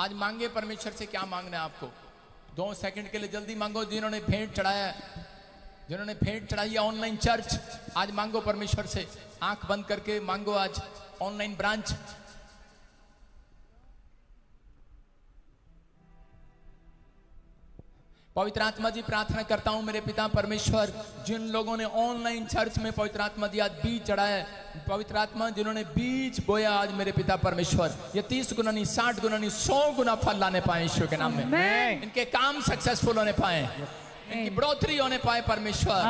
आज मांगे परमेश्वर से, क्या मांगना है आपको? 2 सेकंड के लिए जल्दी मांगो। जिन्होंने भेंट चढ़ाया, जिन्होंने भेंट चढ़ाई है ऑनलाइन चर्च, आज मांगो परमेश्वर से। आंख बंद करके मांगो आज ऑनलाइन ब्रांच। पवित्र आत्मा जी, प्रार्थना करता हूं मेरे पिता परमेश्वर, जिन लोगों ने ऑनलाइन चर्च में पवित्र आत्मा जी आज बीज चढ़ाया है, पवित्र आत्मा जिन्होंने बीज बोया आज मेरे पिता परमेश्वर, ये 30 गुना नहीं, 60 गुना नहीं, 100 गुना फल लाने पाए ईश्वर के नाम में। इनके काम सक्सेसफुल होने पाए, इनकी बढ़ोतरी होने पाए परमेश्वर,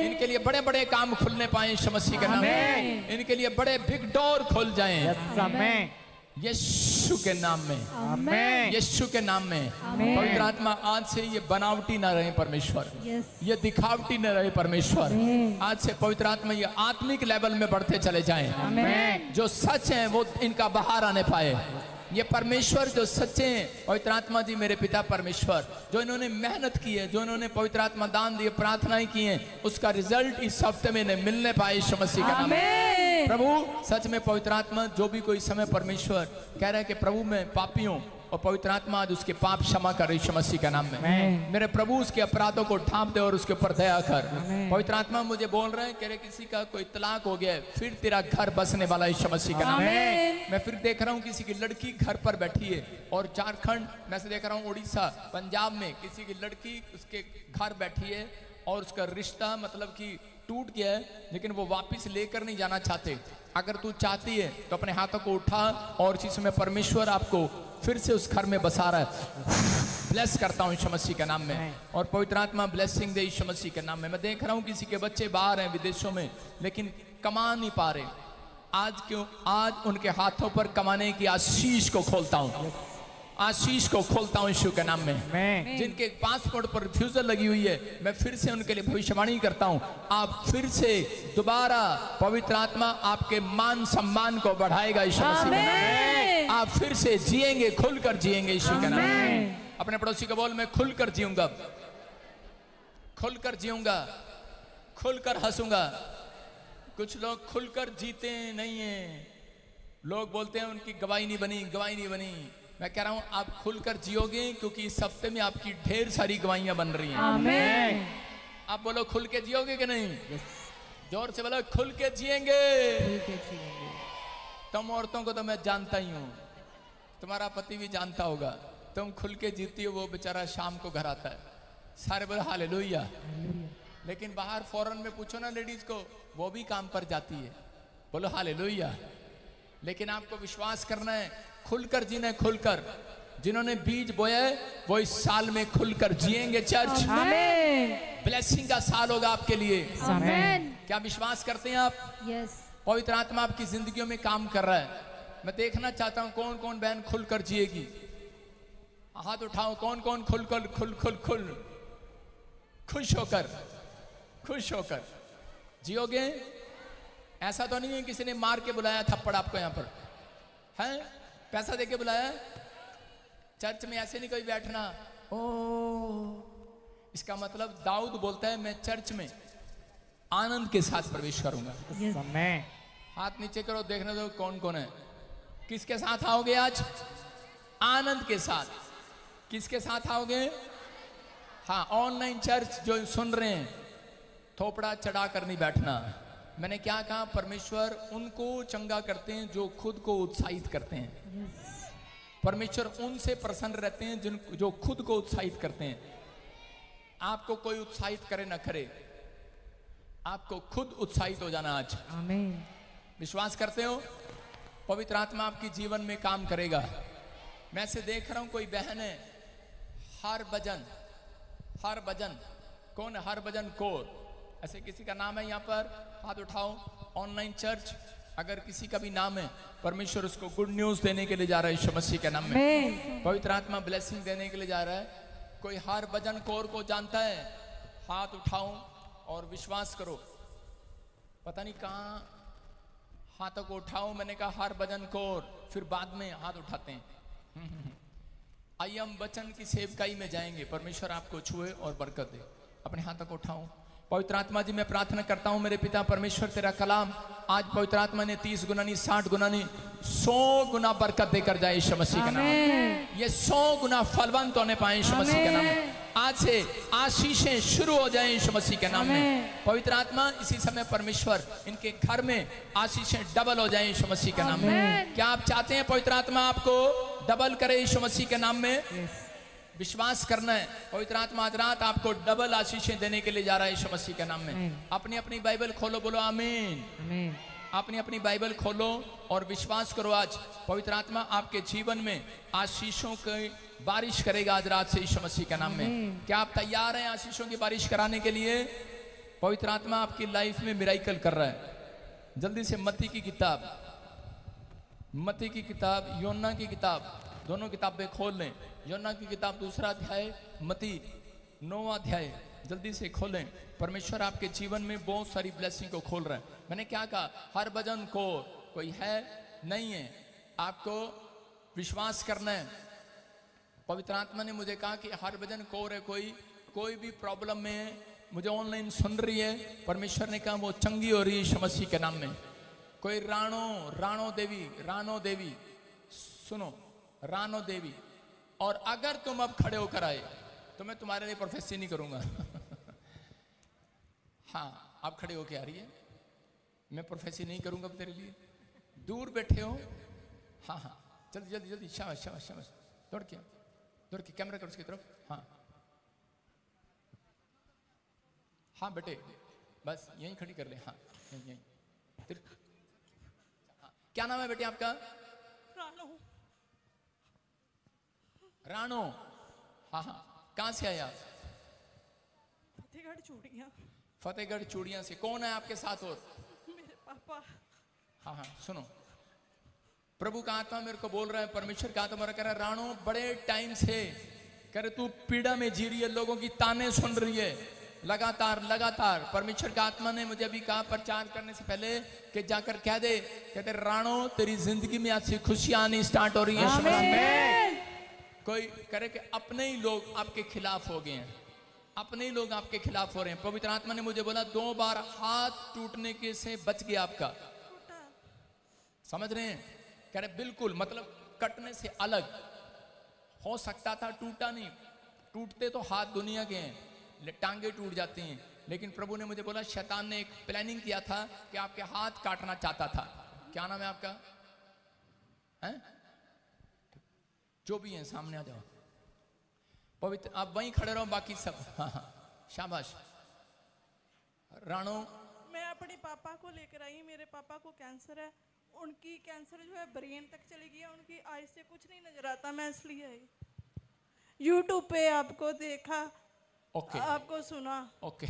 इनके लिए बड़े बड़े काम खुलने पाए यीशु मसीह के नाम में। इनके लिए बड़े बिग डोर खुल जाएं यीशु के नाम में, यीशु के नाम में। पवित्र आत्मा आज से ये बनावटी ना रहे परमेश्वर, ये दिखावटी ना रहे परमेश्वर। आज से पवित्र आत्मा ये आत्मिक लेवल में बढ़ते चले जाएं। जो सच है वो इनका बाहर आने पाए। ये परमेश्वर जो सच्चे हैं, पवित्र आत्मा जी मेरे पिता परमेश्वर, जो इन्होंने मेहनत की है, जो इन्होंने पवित्र आत्मा दान दिए, प्रार्थनाएं की हैं, उसका रिजल्ट इस हफ्ते में इन्हें मिलने पाए यीशु मसीह का नाम में। प्रभु सच में पवित्र आत्मा जो भी कोई समय परमेश्वर कह रहा है कि प्रभु मैं पापी हूं, और पवित्र आत्मा आज उसके पाप क्षमा कर यीशु मसीह का नाम में। मेरे प्रभु उसके अपराधों को ढांप दे और उसके ऊपर दया कर। पवित्र आत्मा मुझे बोल रहे हैं, कह रहे किसी का कोई तलाक हो गया है, फिर तेरा घर बसने वाला यीशु मसीह का नाम है। मैं फिर देख रहा हूँ किसी की लड़की घर पर बैठी है, और झारखंड में से देख रहा हूँ, उड़ीसा, पंजाब में किसी की लड़की उसके घर बैठी है, और उसका रिश्ता मतलब कि टूट गया है, लेकिन वो वापस लेकर नहीं जाना चाहते। अगर तू चाहती है तो अपने हाथों को उठा, और इसी समय परमेश्वर आपको फिर से उस घर में बसा रहा है। ब्लेस करता हूँ यीशु मसीह के नाम में, और पवित्र आत्मा ब्लेसिंग दे यीशु मसीह के नाम में। मैं देख रहा हूँ किसी के बच्चे बाहर हैं विदेशों में, लेकिन कमा नहीं पा रहे। आज क्यों? आज उनके हाथों पर कमाने की आशीष को खोलता हूँ, आशीष को खोलता हूँ यीशु के नाम में। जिनके पासपोर्ट पर रिफ्यूजल लगी हुई है, मैं फिर से उनके लिए भविष्यवाणी करता हूँ, आप फिर से दोबारा पवित्र आत्मा आपके मान सम्मान को बढ़ाएगा यीशु मसीह के नाम में। आप फिर से जिएंगे, खुलकर जिएंगे यीशु के नाम में। अपने पड़ोसी को बोल, मैं खुलकर जीऊंगा, खुलकर जीऊंगा, खुलकर हंसूंगा। कुछ लोग खुलकर जीते नहीं है, लोग बोलते हैं उनकी गवाही नहीं बनी, गवाही नहीं बनी। मैं कह रहा हूं आप खुलकर जियोगे, क्योंकि इस हफ्ते में आपकी ढेर सारी गवाहियां बन रही हैं। आमीन। आप बोलो खुल के जियोगे कि नहीं? जोर से बोलो खुल के जिएंगे। तुम औरतों को तो मैं जानता ही हूं, तुम्हारा पति भी जानता होगा, तुम खुल के जीती हो, वो बेचारा शाम को घर आता है, सारे बोलो हालेलुया। लेकिन बाहर फॉरेन में पूछो ना लेडीज को, वो भी काम पर जाती है, बोलो हालेलुया। लेकिन आपको विश्वास करना है, खुलकर जीना है, खुलकर। जिन्होंने बीज बोया है वो इस साल में खुलकर जिएंगे चर्च। ब्लेसिंग का साल होगा आपके लिए। क्या विश्वास करते हैं आप? पवित्र आत्मा आपकी जिंदगियों में काम कर रहा है। मैं देखना चाहता हूं कौन कौन बहन खुलकर जिएगी। हाथ उठाओ, कौन कौन खुलकर खुल खुल खुल खुश होकर, खुश होकर जियोगे। ऐसा तो नहीं है किसी ने मार के बुलाया थप्पड़ आपको यहाँ पर है, पैसा देके बुलाया। चर्च में ऐसे नहीं कोई बैठना। ओ, इसका मतलब दाऊद बोलता है मैं चर्च में आनंद के साथ प्रवेश करूंगा। हाथ नीचे करो, देखने दो कौन कौन है। किसके साथ आओगे आज? आनंद के साथ। किसके साथ आओगे? हाँ, ऑनलाइन चर्च जो सुन रहे हैं, थोपड़ा चढ़ा कर नहीं बैठना। मैंने क्या कहा? परमेश्वर उनको चंगा करते हैं जो खुद को उत्साहित करते हैं। परमेश्वर उनसे प्रसन्न रहते हैं जिन जो खुद को उत्साहित करते हैं। आपको कोई उत्साहित करे ना करे, आपको खुद उत्साहित हो जाना आज। आमीन। विश्वास करते हो? पवित्र आत्मा आपकी जीवन में काम करेगा। मैं से देख रहा हूं कोई बहन है, हर भजन कौन है? हर भजन कोर, ऐसे किसी का नाम है यहाँ पर? हाथ उठाओ। ऑनलाइन चर्च अगर किसी का भी नाम है, परमेश्वर उसको गुड न्यूज देने के लिए जा रहा है यीशु मसीह के नाम में। पवित्र आत्मा ब्लेसिंग देने के लिए जा रहा है। कोई हर भजन कोर को जानता है? हाथ उठाओ और विश्वास करो। पता नहीं कहाँ हाथों को उठाओ। मैंने कहा हर भजन कोर, फिर बाद में हाथ उठाते हैं। आइए हम वचन की सेवकाई में जाएंगे। परमेश्वर आपको छुए और बरकत दे। अपने हाथों को उठाओ। पवित्र आत्मा जी मैं प्रार्थना करता हूँ मेरे पिता परमेश्वर तेरा कलाम आज पवित्र आत्मा ने 30 गुना नहीं 60 गुना नहीं 100 गुना बरकत देकर जाए यीशु मसीह के नाम में। ये 100 गुना फलवंत होने पाए यीशु मसीह के नाम में। आज से आशीषें शुरू हो जाए यीशु मसीह के नाम में। पवित्र आत्मा इसी समय परमेश्वर इनके घर में आशीषें डबल हो जाए यीशु मसीह के नाम में। क्या आप चाहते हैं पवित्र आत्मा आपको डबल करे यीशु मसीह के नाम में? विश्वास करना है। पवित्र आत्मा आज रात आपको डबल आशीषें देने के लिए जा रहा है यीशु मसीह के नाम में। अपनी अपनी बाइबल खोलो, बोलो आमीन। अपनी अपनी बाइबल खोलो और विश्वास करो आज पवित्र आत्मा आपके जीवन में आशीषों की बारिश करेगा आज रात से यीशु मसीह के नाम में। क्या आप तैयार हैं आशीषों की बारिश कराने के लिए? पवित्र आत्मा आपकी लाइफ में मिराइकल कर रहा है। जल्दी से मत्ती की किताब योना की किताब दोनों किताबें खोल लें। योना की किताब 2 अध्याय, मत्ती 9 अध्याय, जल्दी से खोलें। परमेश्वर आपके जीवन में बहुत सारी ब्लेसिंग को खोल रहा है। मैंने क्या कहा? हर भजन को कोई है नहीं है, आपको विश्वास करना है। पवित्र आत्मा ने मुझे कहा कि हर भजन कोर है, कोई भी प्रॉब्लम में है, मुझे ऑनलाइन सुन रही है, परमेश्वर ने कहा वो चंगी हो रही है यीशु मसीह के नाम में। कोई राणो देवी सुनो, रानो देवी। और अगर तुम अब खड़े होकर आए तो मैं तुम्हारे लिए प्रोफेसी नहीं करूंगा। हाँ, आप खड़े होके आ रही है, मैं प्रोफेसी नहीं करूंगा अब तेरे लिए। दूर बैठे हो, हाँ हाँ, जल्दी शाबाश, दौड़ के कैमरा कर उसकी तरफ। हाँ बेटे, बस यहीं खड़ी कर ले। हाँ यहीं। क्या नाम है बेटे आपका? रानो। हाँ, कहाँ से आए आप? फतेहगढ़ चूड़ियां से। कौन है आपके साथ? और मेरे पापा। हाँ, सुनो, प्रभु का आत्मा मेरे को बोल रहा है, परमेश्वर का आत्मा कह रहा है, रानो बड़े टाइम से कह रहे तू पीड़ा में जी रही है, लोगों की ताने सुन रही है लगातार। परमेश्वर का आत्मा ने मुझे अभी कहा प्रचार करने से पहले कि जाकर कह दे, कहते रानो तेरी जिंदगी में आज से खुशियां आनी स्टार्ट हो रही है। कोई करे कि अपने ही लोग आपके खिलाफ हो गए हैं, अपने ही लोग आपके खिलाफ हो रहे हैं। पवित्र आत्मा ने मुझे बोला 2 बार हाथ टूटने के से बच गया आपका। समझ रहे हैं? कह रहे बिल्कुल, मतलब कटने से अलग हो सकता था, टूटा नहीं। टूटते तो हाथ दुनिया के हैं, टांगे टूट जाती हैं, लेकिन प्रभु ने मुझे बोला शैतान ने एक प्लानिंग किया था कि आपके हाथ काटना चाहता था। क्या नाम है आपका? जो भी है सामने आ जाओ। पवित्र आप वहीं खड़े रहो, बाकी सब। हाँ, शाबाश। राणो, मैं अपने पापा को लेकर आई। मेरे पापा को कैंसर है, उनकी कैंसर जो है ब्रेन तक चली गई है, उनकी आईज से कुछ नहीं नजर आता। मैं इसलिए आई, यूट्यूब पे आपको देखा, ओके, आपको सुना। ओके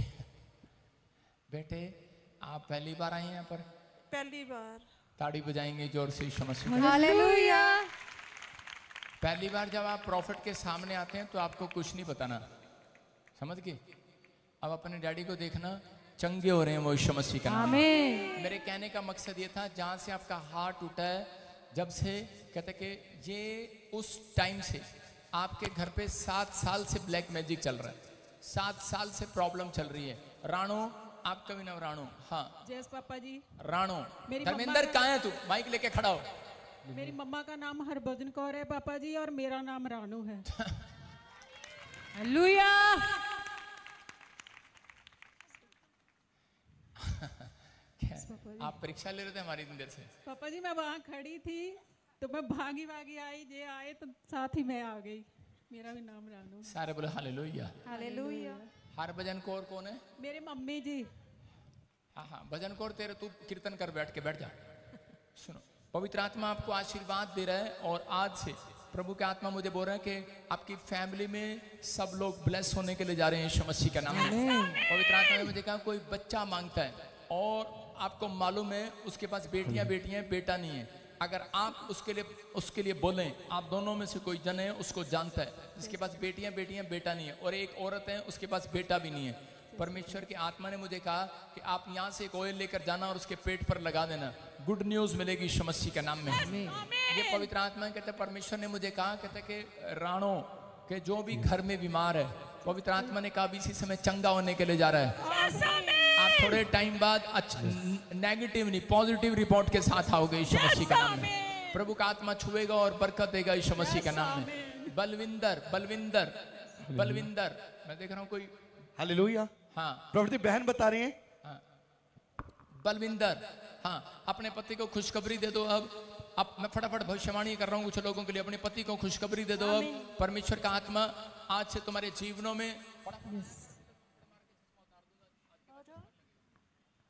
बेटे, आप पहली बार आए हैं यहाँ पर? पहली बार। ताड़ी बजाएंगे जोर से यीशु मसीह। हालेलुया। पहली बार जब आप प्रॉफिट के सामने आते हैं तो आपको कुछ नहीं बताना, समझ गए? अब अपने डैडी को देखना, चंगे हो रहे हैं वो यीशु मसीह का नाम। मेरे कहने का मकसद ये था, जहां से आपका हार्ट उठा है, जब से कहते कि ये उस टाइम से आपके घर पे 7 साल से ब्लैक मैजिक चल रहा है, 7 साल से प्रॉब्लम चल रही है। राणो, आपका भी नाम राणो? हाँ, जयस पापा जी। राणो, मेरी धर्मेंद्र कहाँ है तू? माइक लेके खड़ा हो। मेरी मम्मा का नाम हरभजन कौर है पापा जी, और मेरा नाम रानू है। हालेलुया। आप परीक्षा ले रहे थे हमारी दिन देर से? पापा जी मैं वहाँ खड़ी थी तो मैं भागी आई, जे आए तो साथ ही मैं आ गई। मेरा भी नाम रानू। सारे बोले हालेलुया। हालेलुया। हरभजन कौर कौन है? मेरे मम्मी जी। हाँ, भजन कौर तेरे, तू कीर्तन कर, बैठ जा। सुनो, पवित्र आत्मा आपको आशीर्वाद दे रहा है, और आज से प्रभु के आत्मा मुझे बोल रहा है कि आपकी फैमिली में सब लोग ब्लेस होने के लिए जा रहे हैं यीशु मसीह का नाम में। पवित्र आत्मा ने मुझे कहा कोई बच्चा मांगता है, और आपको मालूम है उसके पास बेटियां बेटा नहीं है। अगर आप उसके लिए बोलें, आप दोनों में से कोई जन है उसको जानता है, जिसके पास बेटियां बेटा नहीं है, और एक औरत है उसके पास बेटा भी नहीं है। परमेश्वर की आत्मा ने मुझे कहा कि आप यहाँ से एक ऑयल लेकर जाना और उसके पेट पर लगा देना, गुड न्यूज मिलेगी यीशु मसीह के नाम में। ये पवित्र आत्मा कहते, परमेश्वर ने मुझे कहा, कहते कि राणो कि जो भी घर में बीमार है, पवित्र आत्मा ने कहा इसी समय चंगा होने के लिए जा रहा है। आप थोड़े टाइम बाद नेगेटिव नहीं पॉजिटिव रिपोर्ट के साथ आओगे यीशु मसीह का नाम में। प्रभु का आत्मा छुएगा और बरकत देगा यीशु मसीह के नाम में। बलविंदर बलविंदर बलविंदर, मैं देख रहा हूँ कोई। हालेलुया। हाँ प्रॉफिट बहन बता रही हैं। बलविंदर, हाँ अपने पति को खुशखबरी दे दो। अब मैं फटाफट भविष्यवाणी कर रहा हूँ कुछ लोगों के लिए। अपने पति को खुशखबरी दे दो। अब परमेश्वर का आत्मा आज से तुम्हारे जीवनों में,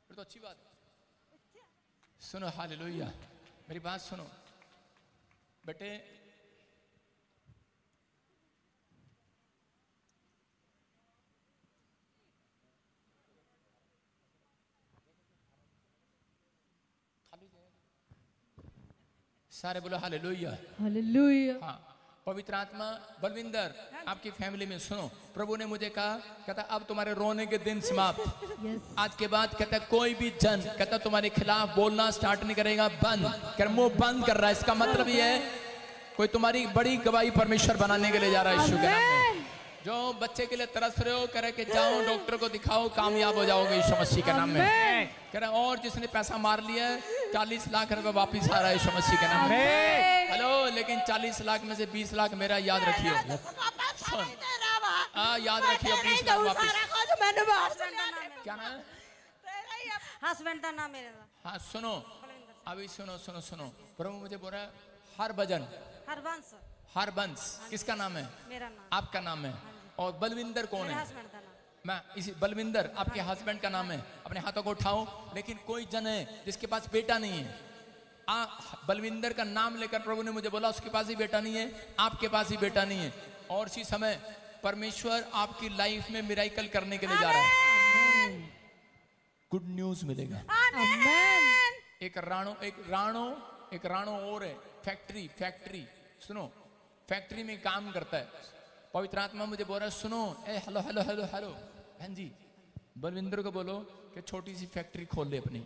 तो अच्छी बात सुनो। हालेलुया, मेरी बात सुनो बेटे। सारे बोलो हालेलुया हालेलुया। हाँ, पवित्र आत्मा बलविंदर आपकी फैमिली में सुनो। प्रभु ने मुझे कहा, कहता अब तुम्हारे रोने के दिन समाप्त। आज के बाद कहता कोई भी जन कहता तुम्हारे खिलाफ बोलना स्टार्ट नहीं करेगा। बंद कर, मुंह बंद कर रहा है। इसका मतलब ये है कोई तुम्हारी बड़ी गवाही परमेश्वर बनाने के लिए जा रहा है यीशु के नाम में। जो बच्चे के लिए तरस रहे हो, कह रहे कि जाओ डॉक्टर को दिखाओ, कामयाब हो जाओगे यीशु मसीह के नाम में। कह रहे और जिसने पैसा मार लिया है 40 लाख रुपए वापिस आ रहा है यीशु मसीह के नाम में। हेलो, लेकिन 40 लाख में से 20 लाख मेरा, याद रखिए। याद रखिए 20 लाख वापिस। क्या नाम है? हस्बैंड का नाम मेरा। हाँ सुनो, अभी सुनो सुनो सुनो। प्रभु मुझे बोल रहा है हरभजन, हरबंश। हरबंश किसका नाम है? मेरा नाम। आपका नाम है। और बलविंदर कौन है? हस्बैंड का नाम। मैं इसी बलविंदर आपके हस्बैंड का नाम है। अपने हाथों को उठाओ। लेकिन कोई जन है जिसके पास बेटा नहीं है। बलविंदर का नाम लेकर प्रभु ने मुझे बोला उसके पास ही बेटा नहीं है, आपके पास ही बेटा नहीं है। और इसी समय परमेश्वर आपकी लाइफ में मिराइकल करने के लिए जा रहा है। गुड न्यूज मिलेगा। एक राणो और है। फैक्ट्री सुनो, फैक्ट्री में काम करता है। पवित्र आत्मा मुझे बोल रहा है सुनो, ए हेलो हेलो हेलो हेलो बहन जी, बलविंदर को बोलो कि छोटी सी फैक्ट्री खोल ले अपनी।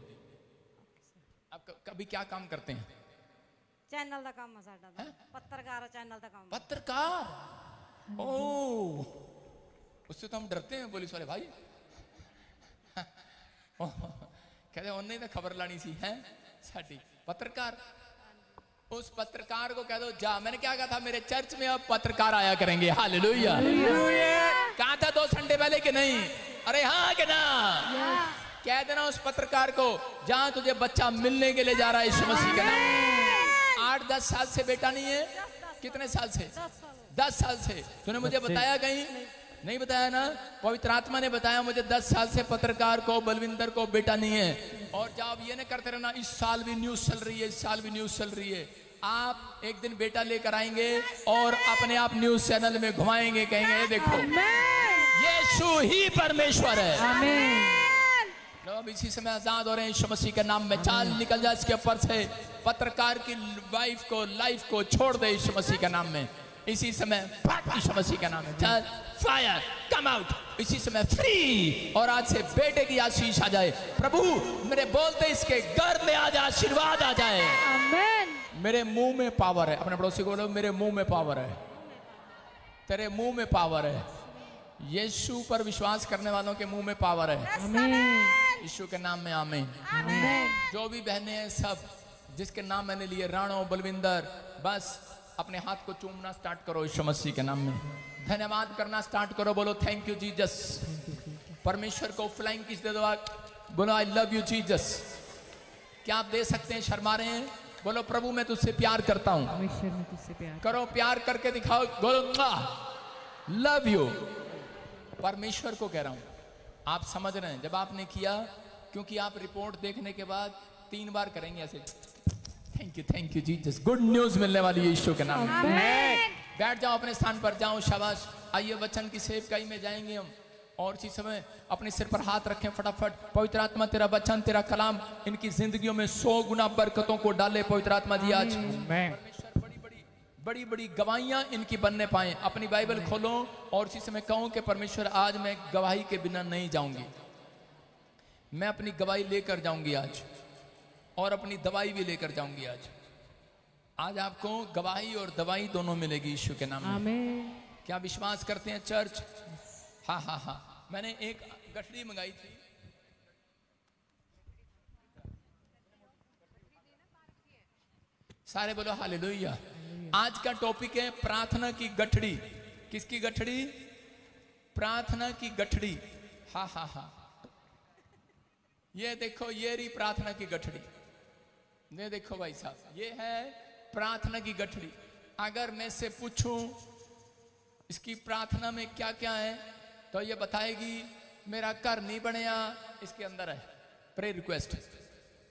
आप कभी क्या काम करते हैं? चैनल का काम है साडा, पत्रकार चैनल का काम। पत्रकार? ओ, उससे तो हम डरते हैं पुलिस वाले भाई। कहते उन्हें तो खबर लानी सी है साडी। पत्रकार, उस पत्रकार को कह दो जा। मैंने क्या कहा था, मेरे चर्च में अब पत्रकार आया करेंगे। हालेलुया। कहा था 2 संडे पहले कि नहीं? अरे हाँ कि ना? कह देना उस पत्रकार को, जहां तुझे बच्चा मिलने के लिए जा रहा है यीशु मसीह का नाम। 8-10 साल से बेटा नहीं है? कितने साल से? 10 साल से। तूने मुझे बताया कहीं? नहीं बताया ना? पवित्र आत्मा ने बताया मुझे 10 साल से पत्रकार को, बलविंदर को बेटा नहीं है। और जब ये नहीं करते रहना इस साल भी न्यूज चल रही है, इस साल भी न्यूज चल रही है। आप एक दिन बेटा लेकर आएंगे और अपने आप न्यूज चैनल में घुमाएंगे, कहेंगे देखो यीशु ही परमेश्वर है। लोग इसी समय आजाद हो रहे हैं यीशु मसीह के नाम में। चाल निकल जा इसके ऊपर से। पत्रकार की वाइफ को, लाइफ को छोड़ दे यीशु मसीह के नाम में। इसी समय यीशु मसीह का नाम है। चल फायर कम आउट इसी समय फ्री। और आज से बेटे की आशीष आ जाए। प्रभु मेरे बोलते इसके घर में आज आशीर्वाद आ जाए। आमीन। मेरे मुंह में पावर है। अपने पड़ोसी को बोलो मेरे मुंह में पावर है। तेरे मुंह में पावर है। यीशु पर विश्वास करने वालों के मुंह में पावर है। आमीन। यीशु के नाम में आमीन। जो भी बहनें हैं सब जिसके नाम मैंने लिए, राणो, बलविंदर, बस अपने हाथ को चूमना स्टार्ट करो यीशु मसीह के नाम में। धन्यवाद करना स्टार्ट करो। बोलो थैंक यू जीसस। परमेश्वर को फ्लाइंग किस दे दो। बोलो आई लव यू जीसस। क्या आप दे सकते हैं? शर्मा रहे हैं? बोलो प्रभु मैं तुझसे प्यार करता हूँ। करो, प्यार करके दिखाओ। बोलो लव यू। परमेश्वर को कह रहा हूँ, आप समझ रहे हैं? जब आपने किया, क्योंकि आप रिपोर्ट देखने के बाद 3 बार करेंगे ऐसे, thank you Jesus. Good news मिलने वाली है यीशु के नाम में। बैठ जाओ अपने स्थान पर, जाओ शाबाश। आइए वचन की सेवकाई में जाएंगे हम। और इसी समय अपने सिर पर हाथ रखें फटाफट। पवित्र आत्मा तेरा वचन, तेरा कलाम इनकी जिंदगियों में 100 गुना बरकतों को डाले पवित्र आत्मा जी। आज परमेश्वर बड़ी बड़ी गवाहियां इनकी बनने पाए। अपनी बाइबल खोलो और इसी समय कहूं कि परमेश्वर आज मैं गवाही के बिना नहीं जाऊंगी। मैं अपनी गवाही लेकर जाऊंगी आज, और अपनी दवाई भी लेकर जाऊंगी आज। आज आपको गवाही और दवाई दोनों मिलेगी यीशु के नाम में। क्या विश्वास करते हैं चर्च? हाँ हाँ हाँ, मैंने एक गठरी मंगाई थी। सारे बोलो हालेलुया। आज का टॉपिक है प्रार्थना की गठरी। किसकी गठरी? प्रार्थना की गठरी। हाँ हाँ हाँ, ये देखो, ये रही प्रार्थना की गठरी। ये देखो भाई साहब, ये है प्रार्थना की गठरी। अगर मैं से पूछूं इसकी प्रार्थना में क्या क्या है, तो ये बताएगी मेरा घर नहीं बनया, इसके अंदर है प्रेयर रिक्वेस्ट,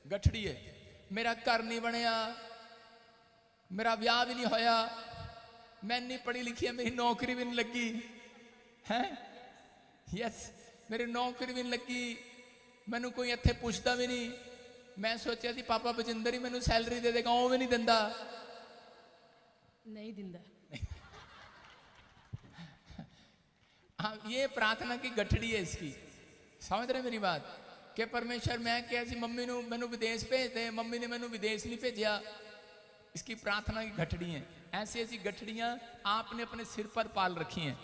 गठड़ी है। मेरा घर नहीं बनया, मेरा ब्याह भी नहीं होया, मैं नहीं पढ़ी लिखी है, मेरी नौकरी भी नहीं लगी है। यस, मेरी नौकरी भी नहीं लगी, मैनू कोई इत्थे पूछता भी नहीं। मैं सोचा थी पापा बजिंदर ही मैनू सैलरी दे देगा, वो भी नहीं दिंदा। नहीं दिंदा। हाँ, ये प्रार्थना की गठड़ी है इसकी। समझ रहे मेरी बात? कि परमेश्वर मैं क्या सी मम्मी नू मैनू विदेश भेज दे, मम्मी ने मैनू विदेश नहीं भेजा। इसकी प्रार्थना की गठड़ी है। ऐसी ऐसी गठड़ियां आपने अपने सिर पर पाल रखी हैं।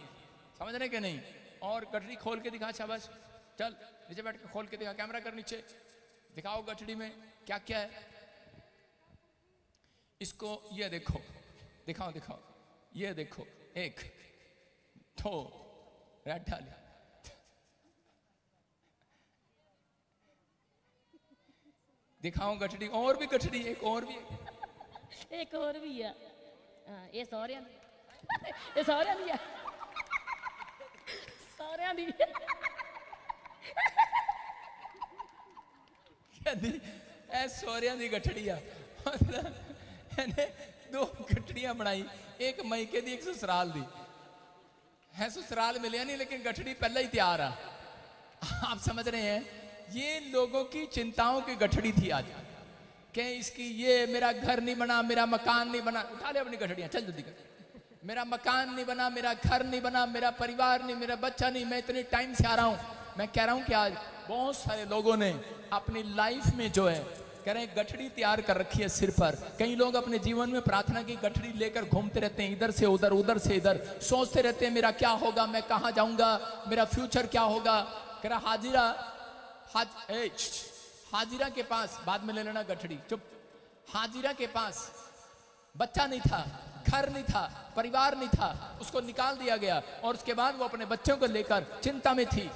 समझ रहे कि नहीं? और गठड़ी खोल के दिखा, शाबाश, चल नीचे बैठ के खोल के दिखा, कैमरा कर नीचे, दिखाओ गठड़ी में क्या क्या है। इसको ये देखो, दिखाओ दिखाओ, ये देखो, एक दो रेड डाल, दिखाओ गठड़ी, और भी गठड़ी, एक और भी, एक और भी है। हाँ, ये सौरिया दी, ये सौरिया दी है, सौरिया दी सौरिया दी गठड़ी आ। दो गठड़ियां बनाई, एक मायके दी, एक ससुराल दी है। ससुराल मिले नहीं, लेकिन गठड़ी पहले ही तैयार आ। आप समझ रहे हैं? ये लोगों की चिंताओं की गठड़ी थी आज, कि इसकी ये मेरा घर नहीं बना, मेरा मकान नहीं बना। उठा ले अपनी गठड़ियां, चल जल्दी कर। मेरा मकान नहीं बना, मेरा घर नहीं बना, मेरा परिवार नहीं, मेरा बच्चा नहीं। मैं इतने टाइम से आ रहा हूं, मैं कह रहा हूं कि आज बहुत सारे लोगों ने अपनी लाइफ में जो है कह रहे हैं गठड़ी तैयार कर रखी है सिर पर। कई लोग अपने जीवन में प्रार्थना की गठड़ी लेकर घूमते रहते हैं, इधर से उधर, उधर से इधर, सोचते रहते हैं मेरा क्या होगा, मैं कहाँ जाऊंगा, मेरा फ्यूचर क्या होगा। कह रहा हाजिरा के पास, बाद में ले लेना गठड़ी, चुप। हाजिरा के पास बच्चा नहीं था, घर नहीं था, परिवार नहीं था, उसको निकाल दिया गया। और उसके बाद वो अपने बच्चों को लेकर चिंता में थी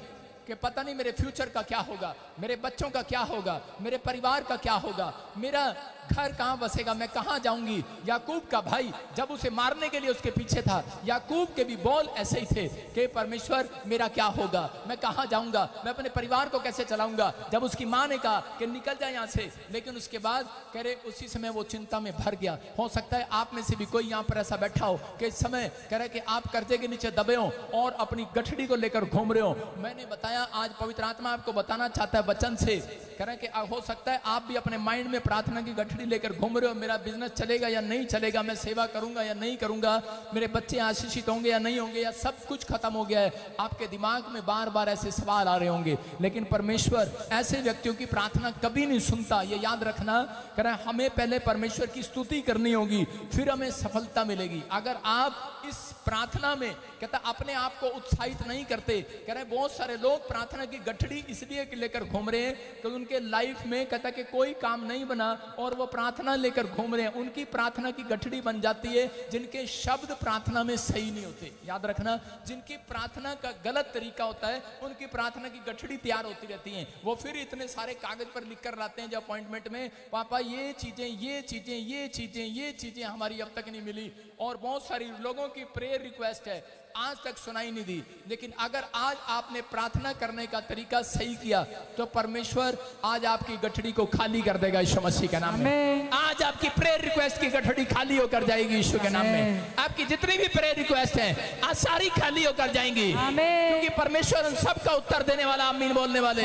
कि पता नहीं मेरे फ्यूचर का क्या होगा, मेरे बच्चों का क्या होगा, मेरे परिवार का क्या होगा, मेरा घर कहाँ बसेगा, मैं कहाँ जाऊंगी। याकूब का भाई जब उसे मारने के लिए उसके पीछे था, याकूब के भी बोल ऐसे ही थे कि परमेश्वर मेरा क्या होगा, मैं कहाँ जाऊंगा, मैं अपने परिवार को कैसे चलाऊंगा। जब उसकी माँ ने कहा कि निकल जाए यहाँ से, लेकिन उसके बाद कह रहे उसी समय वो चिंता में भर गया। हो सकता है आप में से भी कोई यहाँ पर ऐसा बैठा हो कि इस समय कह रहे कि आप कर्जे के नीचे दबे हो और अपनी गठड़ी को लेकर घूम रहे हो। मैंने बताया आज पवित्र आत्मा आपको बताना चाहता है वचन से, कह रहे कि हो सकता है आप भी अपने माइंड में प्रार्थना की गठड़ी लेकर घूम रहे हो। मेरा बिजनेस चलेगा या नहीं चलेगा, मैं सेवा करूंगा या नहीं करूंगा, मेरे बच्चे आशीषित होंगे या नहीं होंगे, या सब कुछ खत्म हो गया है। आपके दिमाग में बार बार ऐसे सवाल आ रहे होंगे, लेकिन परमेश्वर ऐसे व्यक्तियों की प्रार्थना कभी नहीं सुनता। ये याद रखना, कह रहे हमें पहले परमेश्वर की स्तुति करनी होगी, फिर हमें सफलता मिलेगी। अगर आप इस प्रार्थना में कहता अपने आप को उत्साहित नहीं करते, कह रहे बहुत सारे लोग प्रार्थना की गठड़ी इसलिए लेकर घूम रहे हैं कि उनके लाइफ में कहता कि कोई काम नहीं बना और वो प्रार्थना लेकर घूम रहे हैं। उनकी प्रार्थना की गठड़ी बन जाती है जिनके शब्द प्रार्थना में सही नहीं होते। याद रखना, जिनकी प्रार्थना का गलत तरीका होता है उनकी प्रार्थना की गठड़ी तैयार होती रहती है। वो फिर इतने सारे कागज पर लिख कर लाते हैं जब अपॉइंटमेंट में, पापा ये चीजें ये चीजें ये चीजें ये चीजें हमारी अब तक नहीं मिली। और बहुत सारी लोगों की प्रेयर रिक्वेस्ट है आज तक सुनाई नहीं दी। लेकिन अगर आज आपने प्रार्थना करने का तरीका सही किया तो परमेश्वर आज आपकी गठड़ी को खाली कर देगा यीशु मसीह के नाम में। आज आपकी प्रेयर रिक्वेस्ट की गठड़ी खाली होकर जाएगी यीशु के नाम में। आपकी जितनी भी प्रेयर रिक्वेस्ट हैं आज सारी खाली होकर जाएंगी, क्योंकि परमेश्वर उन सब का उत्तर देने वाला, आमीन बोलने वाले।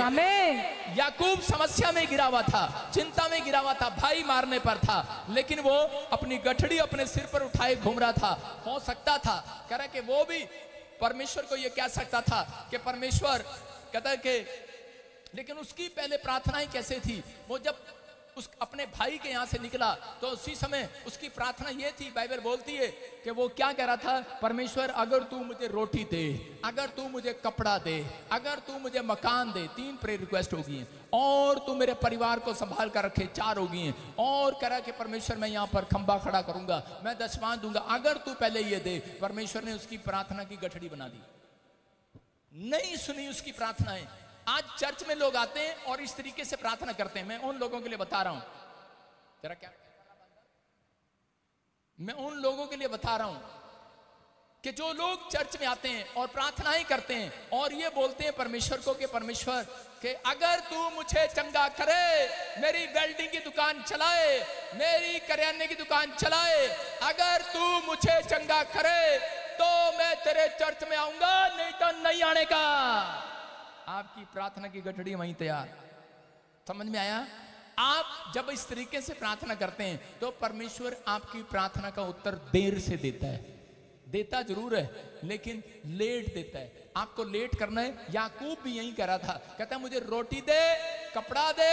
याकूब समस्या में गिरा हुआ था, चिंता में गिरा हुआ था, भाई मारने पर था, लेकिन वो अपनी गठड़ी अपने सिर पर उठाए घूम रहा था। हो सकता था कह रहा कि वो भी परमेश्वर को ये कह सकता था कि परमेश्वर कहता है कि, लेकिन उसकी पहले प्रार्थनाएं कैसे थी, वो जब उस अपने भाई के यहाँ से निकला तो उसी समय उसकी प्रार्थना ये थी, बाइबल बोलती है कि वो क्या कह रहा था, परमेश्वर अगर तू मुझे रोटी दे, अगर तू मुझे कपड़ा दे, अगर तू मुझे मकान दे, 3 प्रेयर रिक्वेस्ट हो गई हैं, और तू मेरे परिवार को संभाल कर रखे, 4 हो गई हैं, और कह रहा कि परमेश्वर मैं यहाँ पर खंबा खड़ा करूंगा, मैं दशमांश दूंगा, अगर तू पहले ये दे। परमेश्वर ने उसकी प्रार्थना की गठड़ी बना दी, नहीं सुनी उसकी प्रार्थनाएं। आज चर्च में लोग आते हैं और इस तरीके से प्रार्थना करते हैं। मैं उन लोगों के लिए बता रहा हूं, जरा क्या, मैं उन लोगों के लिए बता रहा हूं कि जो लोग चर्च में आते हैं और प्रार्थनाएं करते हैं और ये बोलते हैं परमेश्वर को कि परमेश्वर कि अगर तू मुझे चंगा करे, मेरी वेल्डिंग की दुकान चलाए, मेरी करियाने की दुकान चलाए, अगर तू मुझे चंगा करे तो मैं तेरे चर्च में आऊंगा, नहीं तो नहीं आने का। आपकी प्रार्थना की गठड़ी वहीं तैयार। समझ में आया? आप जब इस तरीके से प्रार्थना करते हैं तो परमेश्वर आपकी प्रार्थना का उत्तर देर से देता है। देता जरूर है लेकिन लेट देता है। आपको लेट करना है। याकूब भी यही कह रहा था, कहता है मुझे रोटी दे, कपड़ा दे,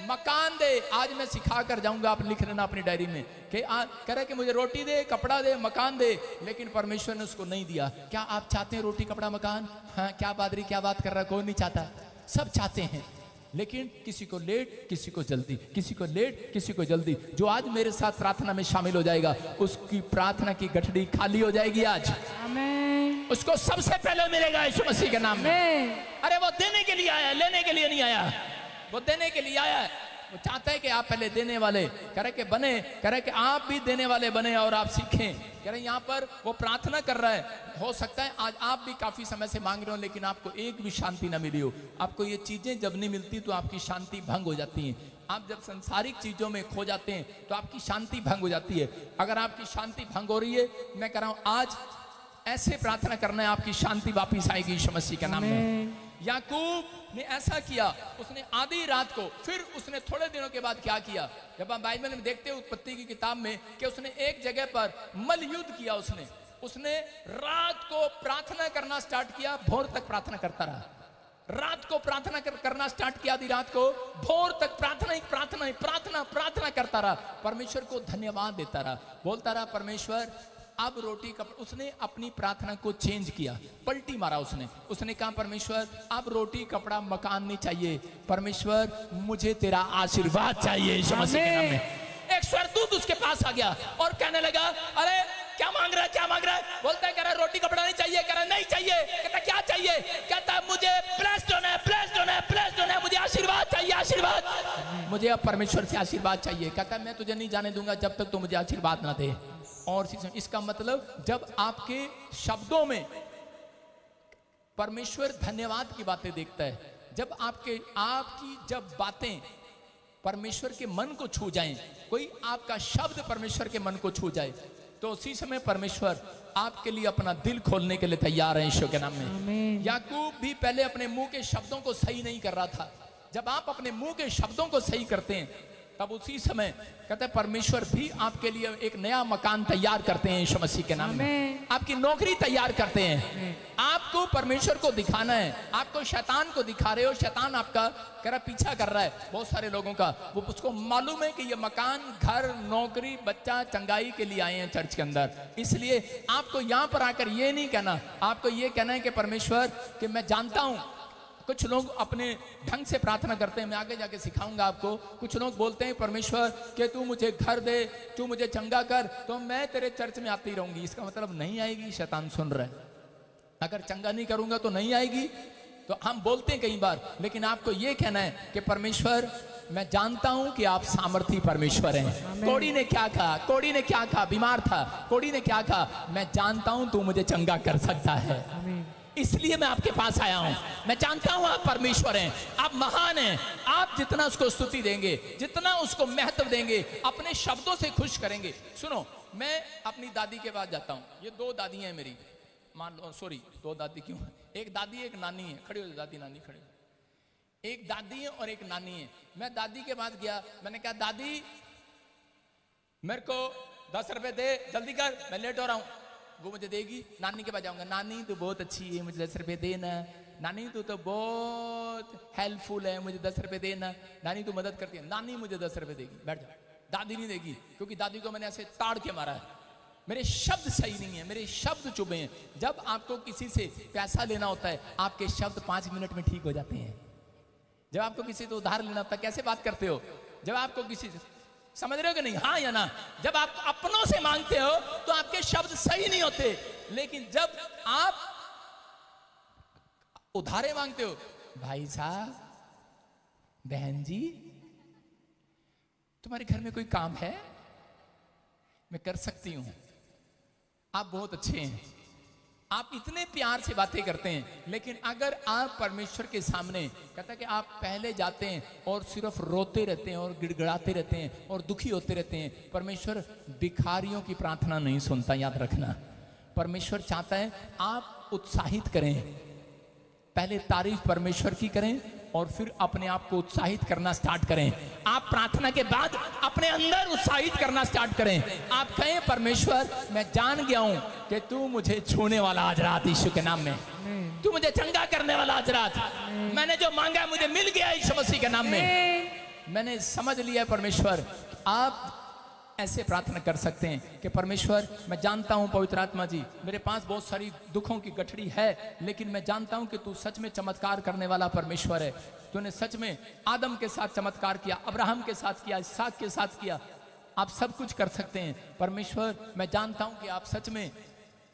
मकान दे। आज मैं सिखा कर जाऊंगा, आप लिख लेना अपनी डायरी में कि कह रहा है कि मुझे रोटी दे, कपड़ा दे, मकान दे, लेकिन परमेश्वर ने उसको नहीं दिया। क्या आप चाहते हैं रोटी, कपड़ा, मकान? हाँ, क्या पादरी क्या बात कर रहा है? कोई नहीं चाहता, सब चाहते हैं, लेकिन किसी को लेट, किसी को जल्दी, किसी को लेट, किसी को जल्दी। जो आज मेरे साथ प्रार्थना में शामिल हो जाएगा उसकी प्रार्थना की गठड़ी खाली हो जाएगी आज। आमीन। उसको सबसे पहले मिलेगा यीशु मसीह के नाम में। अरे वो देने के लिए आया, लेने के लिए नहीं आया, वो देने के लिए आया है। वो चाहता है कि आप पहले देने वाले कह रहे कि बने, कह रहे कि आप भी देने वाले बने और आप सीखें। कह रहे यहाँ पर वो प्रार्थना कर रहा है। हो सकता है आज आप भी काफी समय से मांग रहे हो लेकिन आपको एक भी शांति ना मिली हो। आपको ये चीजें जब नहीं मिलती तो आपकी शांति भंग हो जाती है। आप जब संसारिक चीजों में खो जाते हैं तो आपकी शांति भंग हो जाती है। अगर आपकी शांति भंग हो रही है, मैं कह रहा हूं आज ऐसे प्रार्थना करना है, आपकी शांति वापिस आएगी यीशु मसीह के नाम में। याकूब ने ऐसा किया, उसने आधी रात को, फिर उसने थोड़े दिनों के बाद क्या किया, जब हम बाइबल में देखते हैं उत्पत्ति की किताब में कि उसने एक जगह पर मल युद्ध किया। उसने रात को प्रार्थना करना स्टार्ट किया, भोर तक प्रार्थना करता रहा। रात को प्रार्थना करना स्टार्ट किया, आधी रात को, भोर तक प्रार्थना ही प्रार्थना ही प्रार्थना प्रार्थना करता रहा। परमेश्वर को धन्यवाद देता रहा, बोलता रहा परमेश्वर अब रोटी कपड़ा। उसने अपनी प्रार्थना को चेंज किया, पलटी मारा। उसने कहा परमेश्वर अब रोटी कपड़ा मकान नहीं चाहिए, परमेश्वर मुझे तेरा आशीर्वाद चाहिए यीशु मसीह के नाम में। एक स्वर्गदूत उसके पास आ गया और कहने लगा अरे क्या मांग रहा है, क्या मांग रहा है? बोलता है कह रहा रोटी कपड़ा नहीं चाहिए, कह रहा नहीं चाहिए। कहता क्या चाहिए? कहता मुझे ब्लेस्ड होना है, ब्लेस्ड होना है, ब्लेस्ड होना है, मुझे आशीर्वाद चाहिए, आशीर्वाद, मुझे अब परमेश्वर से आशीर्वाद चाहिए। कहता मैं तुझे नहीं जाने दूंगा जब तक तू मुझे आशीर्वाद ना दे। और इसका मतलब जब आपके शब्दों में परमेश्वर धन्यवाद की बातें देखता है, जब आपकी जब बातें परमेश्वर के मन को छू जाएं, कोई आपका शब्द परमेश्वर के मन को छू जाए, तो उसी समय परमेश्वर आपके लिए अपना दिल खोलने के लिए तैयार है यीशु के नाम में। याकूब भी पहले अपने मुंह के शब्दों को सही नहीं कर रहा था। जब आप अपने मुंह के शब्दों को सही करते हैं तब उसी समय कहते हैं परमेश्वर भी आपके लिए एक नया मकान तैयार करते हैं यीशु मसीह के नाम में। आपकी नौकरी तैयार करते हैं। आपको परमेश्वर को दिखाना है, आपको शैतान को दिखा रहे हो, शैतान आपका कह रहा पीछा कर रहा है बहुत सारे लोगों का। वो उसको मालूम है कि ये मकान, घर, नौकरी, बच्चा, चंगाई के लिए आए हैं चर्च के अंदर। इसलिए आपको यहाँ पर आकर ये नहीं कहना, आपको ये कहना है कि परमेश्वर कि मैं जानता हूँ। कुछ लोग अपने ढंग से प्रार्थना करते हैं, मैं आगे जाके सिखाऊंगा आपको। कुछ लोग बोलते हैं परमेश्वर कि तू मुझे घर दे, तू मुझे चंगा कर, तो मैं तेरे चर्च में आती रहूंगी। इसका मतलब नहीं आएगी, शैतान सुन रहा है। अगर चंगा नहीं करूंगा तो नहीं आएगी। तो हम बोलते हैं कई बार, लेकिन आपको ये कहना है कि परमेश्वर मैं जानता हूं कि आप सामर्थी परमेश्वर हैं। कोड़ी ने क्या कहा, कोड़ी ने क्या कहा, बीमार था, कोड़ी ने क्या कहा, मैं जानता हूं तू मुझे चंगा कर सकता है, इसलिए मैं आपके पास आया हूं। मैं जानता हूं आप परमेश्वर हैं, आप महान हैं। आप जितना उसको स्तुति देंगे, जितना उसको महत्व देंगे, अपने शब्दों से खुश करेंगे। सुनो, मैं अपनी दादी के पास जाता हूं। ये 2 दादी हैं मेरी, मान लो, सॉरी 2 दादी क्यों है, एक दादी एक नानी है। खड़ी हो जाओ दादी नानी, खड़ी हो। एक दादी है और एक नानी है। मैं दादी के पास गया, मैंने कहा दादी मेरे को 10 रुपए दे, जल्दी कर, मैं लेट हो रहा हूं। वो मुझे देगी। नानी के पास जाऊंगा, नानी तो बहुत अच्छी है, मुझे 10 रुपए देना। नानी तू तो बहुत हेल्पफुल है, मुझे 10 रुपए देना। नानी तू मदद करती है, नानी मुझे 10 रुपए देगी, बैठ जा। दादी नहीं देगी, क्योंकि दादी को मैंने ऐसे ताड़ के मारा है, मेरे शब्द सही नहीं है, मेरे शब्द चुभे हैं। जब आपको किसी से पैसा लेना होता है, आपके शब्द 5 मिनट में ठीक हो जाते हैं। जब आपको किसी से उधार लेना होता है, कैसे बात करते हो? जब आपको किसी से, समझ रहे हो कि नहीं, हाँ या ना? जब आप अपनों से मांगते हो तो आपके शब्द सही नहीं होते, लेकिन जब आप उधारे मांगते हो, भाई साहब, बहन जी, तुम्हारे घर में कोई काम है, मैं कर सकती हूं, आप बहुत अच्छे हैं, आप इतने प्यार से बातें करते हैं। लेकिन अगर आप परमेश्वर के सामने, कहता है कि आप पहले जाते हैं और सिर्फ रोते रहते हैं और गिड़गिड़ाते रहते हैं और दुखी होते रहते हैं, परमेश्वर भिखारियों की प्रार्थना नहीं सुनता, याद रखना। परमेश्वर चाहता है आप उत्साहित करें, पहले तारीफ परमेश्वर की करें और फिर अपने आप को उत्साहित करना स्टार्ट करें। आप प्रार्थना के बाद अपने अंदर उत्साहित करना स्टार्ट करें। आप कहें, परमेश्वर मैं जान गया हूं कि तू मुझे छूने वाला आज रात, यीशु के नाम में, तू मुझे चंगा करने वाला आज रात, मैंने जो मांगा मुझे मिल गया यीशु मसीह के नाम में, मैंने समझ लिया। परमेश्वर, आप ऐसे प्रार्थना कर सकते हैं कि परमेश्वर मैं जानता हूं पवित्र आत्मा जी, मेरे पास बहुत सारी दुखों की गठड़ी है, लेकिन मैं जानता हूं कि तू सच में चमत्कार करने वाला परमेश्वर है। तूने सच में आदम के साथ चमत्कार किया, अब्राहम के साथ किया, इसहाक के साथ किया, आप सब कुछ कर सकते हैं। परमेश्वर मैं जानता हूं कि आप सच में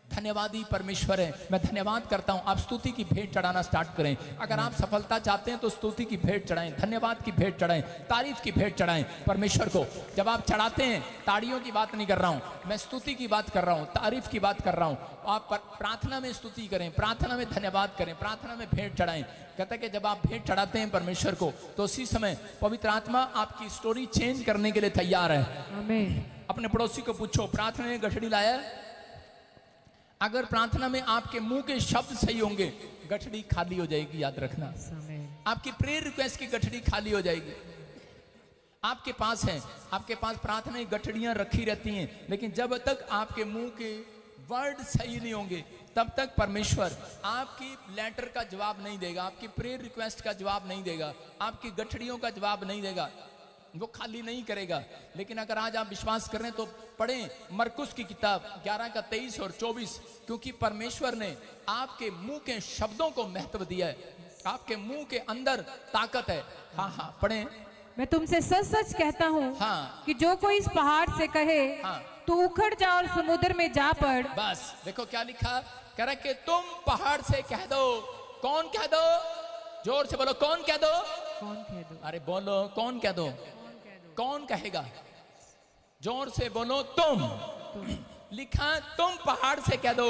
धन्यवादी परमेश्वर है, मैं धन्यवाद करता हूं। आप स्तुति की भेंट चढ़ाना स्टार्ट करें। अगर आप सफलता चाहते हैं तो स्तुति की भेंट चढ़ाएं, धन्यवाद की भेंट चढ़ाएं, तारीफ की भेंट चढ़ाएं परमेश्वर को। जब आप चढ़ाते हैं, ताड़ियों की बात नहीं कर रहा हूं मैं, स्तुति की बात कर रहा हूं, तारीफ की बात कर रहा हूं। आप प्रार्थना में स्तुति करें, प्रार्थना में धन्यवाद करें, प्रार्थना में भेंट चढ़ाएं। कहता है कि जब आप भेंट चढ़ाते हैं परमेश्वर को, तो उसी समय पवित्र आत्मा आपकी स्टोरी चेंज करने के लिए तैयार है। आमीन। अपने पड़ोसी को पूछो, प्रार्थना में गठड़ी लाया है? अगर प्रार्थना में आपके मुंह के शब्द सही होंगे, गठड़ी खाली हो जाएगी, याद रखना। आपकी प्रेयर रिक्वेस्ट की गठड़ी खाली हो जाएगी। आपके पास है, आपके पास प्रार्थना की गठड़ियां रखी रहती हैं, लेकिन जब तक आपके मुंह के वर्ड सही नहीं होंगे, तब तक परमेश्वर आपकी लेटर का जवाब नहीं देगा, आपकी प्रेयर रिक्वेस्ट का जवाब नहीं देगा, आपकी गठड़ियों का जवाब नहीं देगा, वो खाली नहीं करेगा। लेकिन अगर आज आप विश्वास कर रहे हैं तो पढ़ें मरकुस की किताब 11 का 23 और 24, क्योंकि परमेश्वर ने आपके मुंह के शब्दों को महत्व दिया है, आपके मुंह के अंदर ताकत है। हाँ हाँ पढ़ें। मैं तुमसे सच सच कहता हूँ, हाँ, कि जो कोई इस पहाड़ से कहे, हाँ, तू उखड़ जा और समुद्र में जा पड़। बस देखो क्या लिखा, कह रहा कि तुम पहाड़ से कह दो। कौन कह दो? जोर से बोलो, कौन कह दो? कौन कह दो? अरे बोलो, कौन कह दो? कौन कहेगा? जोर से बोलो, तुम। लिखा तुम पहाड़ से कह दो,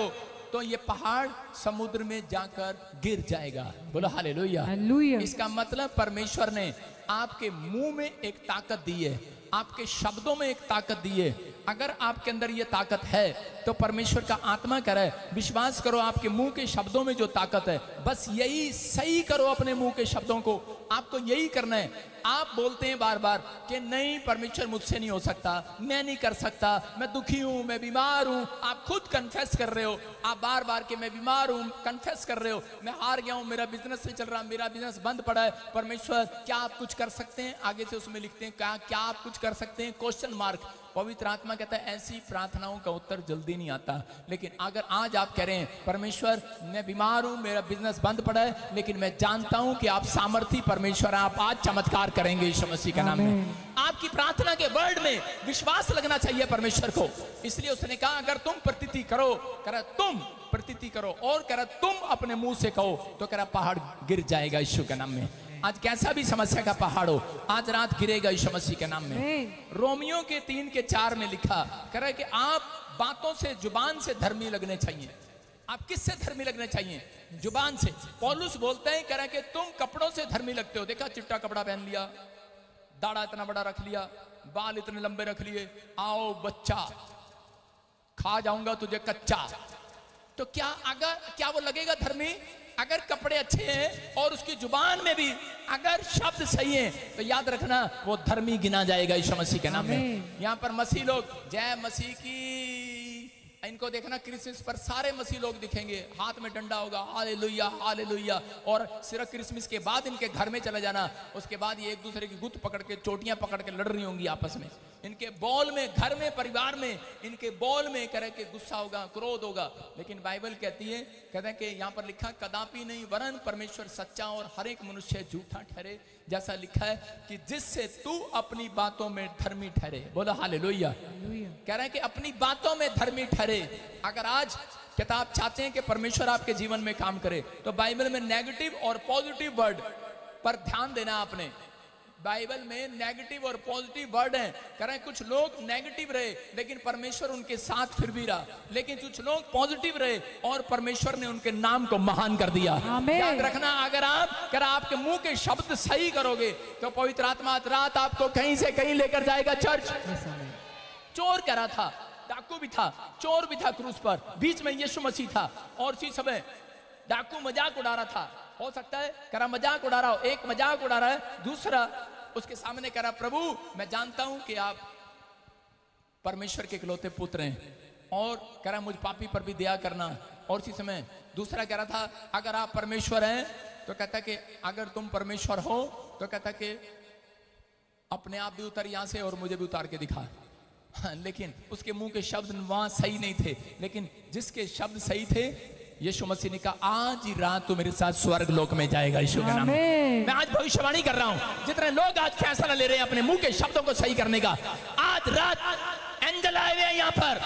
तो ये पहाड़ समुद्र में जाकर गिर जाएगा। बोलो हालेलुया। हालेलुया। इसका मतलब परमेश्वर ने आपके मुंह में एक ताकत दी है, आपके शब्दों में एक ताकत दी है। अगर आपके अंदर ये ताकत है तो परमेश्वर का आत्मा कह रहा है, विश्वास करो आपके मुंह के शब्दों में जो ताकत है, बस यही सही करो अपने मुंह के शब्दों को। आपको यही करना है। आप बोलते हैं बार बार कि नहीं परमेश्वर मुझसे नहीं हो सकता, मैं नहीं कर सकता, मैं दुखी हूं, मैं बीमार हूं। आप खुद कन्फेस कर रहे हो, आप बार बार कि मैं बीमार हूं, कन्फेस कर रहे हो, मैं हार गया हूं, मेरा बिजनेस नहीं चल रहा, मेरा बिजनेस बंद पड़ा है। परमेश्वर क्या आप कुछ कर सकते हैं? आगे से उसमें लिखते हैं क्या आप कुछ कर सकते हैं? Question mark. पवित्र आत्मा कहता है ऐसी प्रार्थनाओं का उत्तर जल्दी नहीं आता। लेकिन अगर आज आप कह रहे हैं परमेश्वर मैं बीमार हूं, मेरा बिजनेस बंद पड़ा है, लेकिन मैं जानता हूं कि आप सामर्थी परमेश्वर, आप आज चमत्कार करेंगे यीशु मसीह के नाम में। आपकी प्रार्थना के वर्ड में विश्वास लगना चाहिए परमेश्वर को। इसलिए उसने कहा अगर तुम प्रतीति करो, कह तुम प्रतीति करो, और कह तुम अपने मुंह से कहो, तो कह पहाड़ गिर जाएगा यीशु के नाम में। आज कैसा भी समस्या का पहाड़ हो, आज रात गिरेगा यीशु मसीह के नाम में। रोमियो के 3 के 4 में लिखा कह रहा है कि आप बातों से, जुबान से धर्मी लगने चाहिए। आप किससे धर्मी लगने चाहिए? जुबान से। पौलुस बोलते हैं, कह रहा है कि तुम कपड़ों से धर्मी लगते हो। देखा, चिट्टा कपड़ा पहन लिया, दाढ़ा इतना बड़ा रख लिया, बाल इतने लंबे रख लिए, आओ बच्चा खा जाऊंगा तुझे कच्चा। तो क्या वो लगेगा धर्मी? अगर कपड़े अच्छे हैं और उसकी जुबान में भी अगर शब्द सही हैं, तो याद रखना वो धर्मी गिना जाएगा यीशु मसीह के नाम में। यहाँ पर मसीह लोग जय मसीह की इनको देखना क्रिसमस पर सारे मसीह लोग दिखेंगे, हाथ में डंडा होगा, हालेलुया हालेलुया। और सिर्फ क्रिसमस के बाद इनके घर में चला जाना, उसके बाद ये एक दूसरे की गुत्त पकड़ के, चोटियां पकड़ के लड़ रही होंगी आपस में। इनके बॉल में, घर में, परिवार में, इनके बॉल में करे के गुस्सा होगा, क्रोध होगा। लेकिन बाइबल कहती है, कहते हैं कि यहाँ पर लिखा कदापि नहीं, वरन परमेश्वर सच्चा और हर एक मनुष्य झूठा ठहरे। जैसा लिखा है कि जिससे तू अपनी बातों में धर्मी ठहरे। बोलो हालेलुया। कह रहे हैं कि अपनी बातों में धर्मी ठहरे। अगर आज किताब चाहते हैं कि परमेश्वर आपके जीवन में काम करे, तो बाइबल में नेगेटिव और पॉजिटिव वर्ड पर ध्यान देना आपने। बाइबल में नेगेटिव और पॉजिटिव वर्ड हैं। कह रहे हैं कुछ लोग नेगेटिव रहे लेकिन परमेश्वर उनके साथ फिर भी रहा, लेकिन कुछ लोग पॉजिटिव रहे और परमेश्वर ने उनके नाम को महान कर दिया। याद रखना, अगर आपके मुंह के शब्द सही करोगे तो पवित्र आत्मा रात आपको कहीं से कहीं लेकर जाएगा। चर्च चोर कह रहा था, डाकू भी था, चोर भी था क्रूस पर, बीच में यीशु मसीह था और उसी समय डाकू मजाक उड़ा रहा था। हो सकता है कह रहा मजाक उड़ा रहा हो, एक मजाक उड़ा रहा है, दूसरा उसके सामने कह रहा प्रभु मैं जानता हूं कि आप परमेश्वर के इकलौते पुत्र हैं और कह रहा मुझ पापी पर भी दया करना। और उसी समय दूसरा कह रहा था अगर आप परमेश्वर हैं तो कहता कि अगर तुम परमेश्वर हो तो कहता कि अपने आप भी उतर यहां से और मुझे भी उतार के दिखा। हाँ, लेकिन उसके मुंह के शब्द वहां सही नहीं थे, लेकिन जिसके शब्द सही थे यीशु मसीह ने कहा आज ही रात तू मेरे साथ स्वर्ग लोक में जाएगा। यीशु के नाम में मैं आज भविष्यवाणी कर रहा हूं। जितने लोग आज फैसला ले रहे हैं अपने मुंह के शब्दों को सही करने का, आज रात एंजल आए हुए हैं यहाँ पर,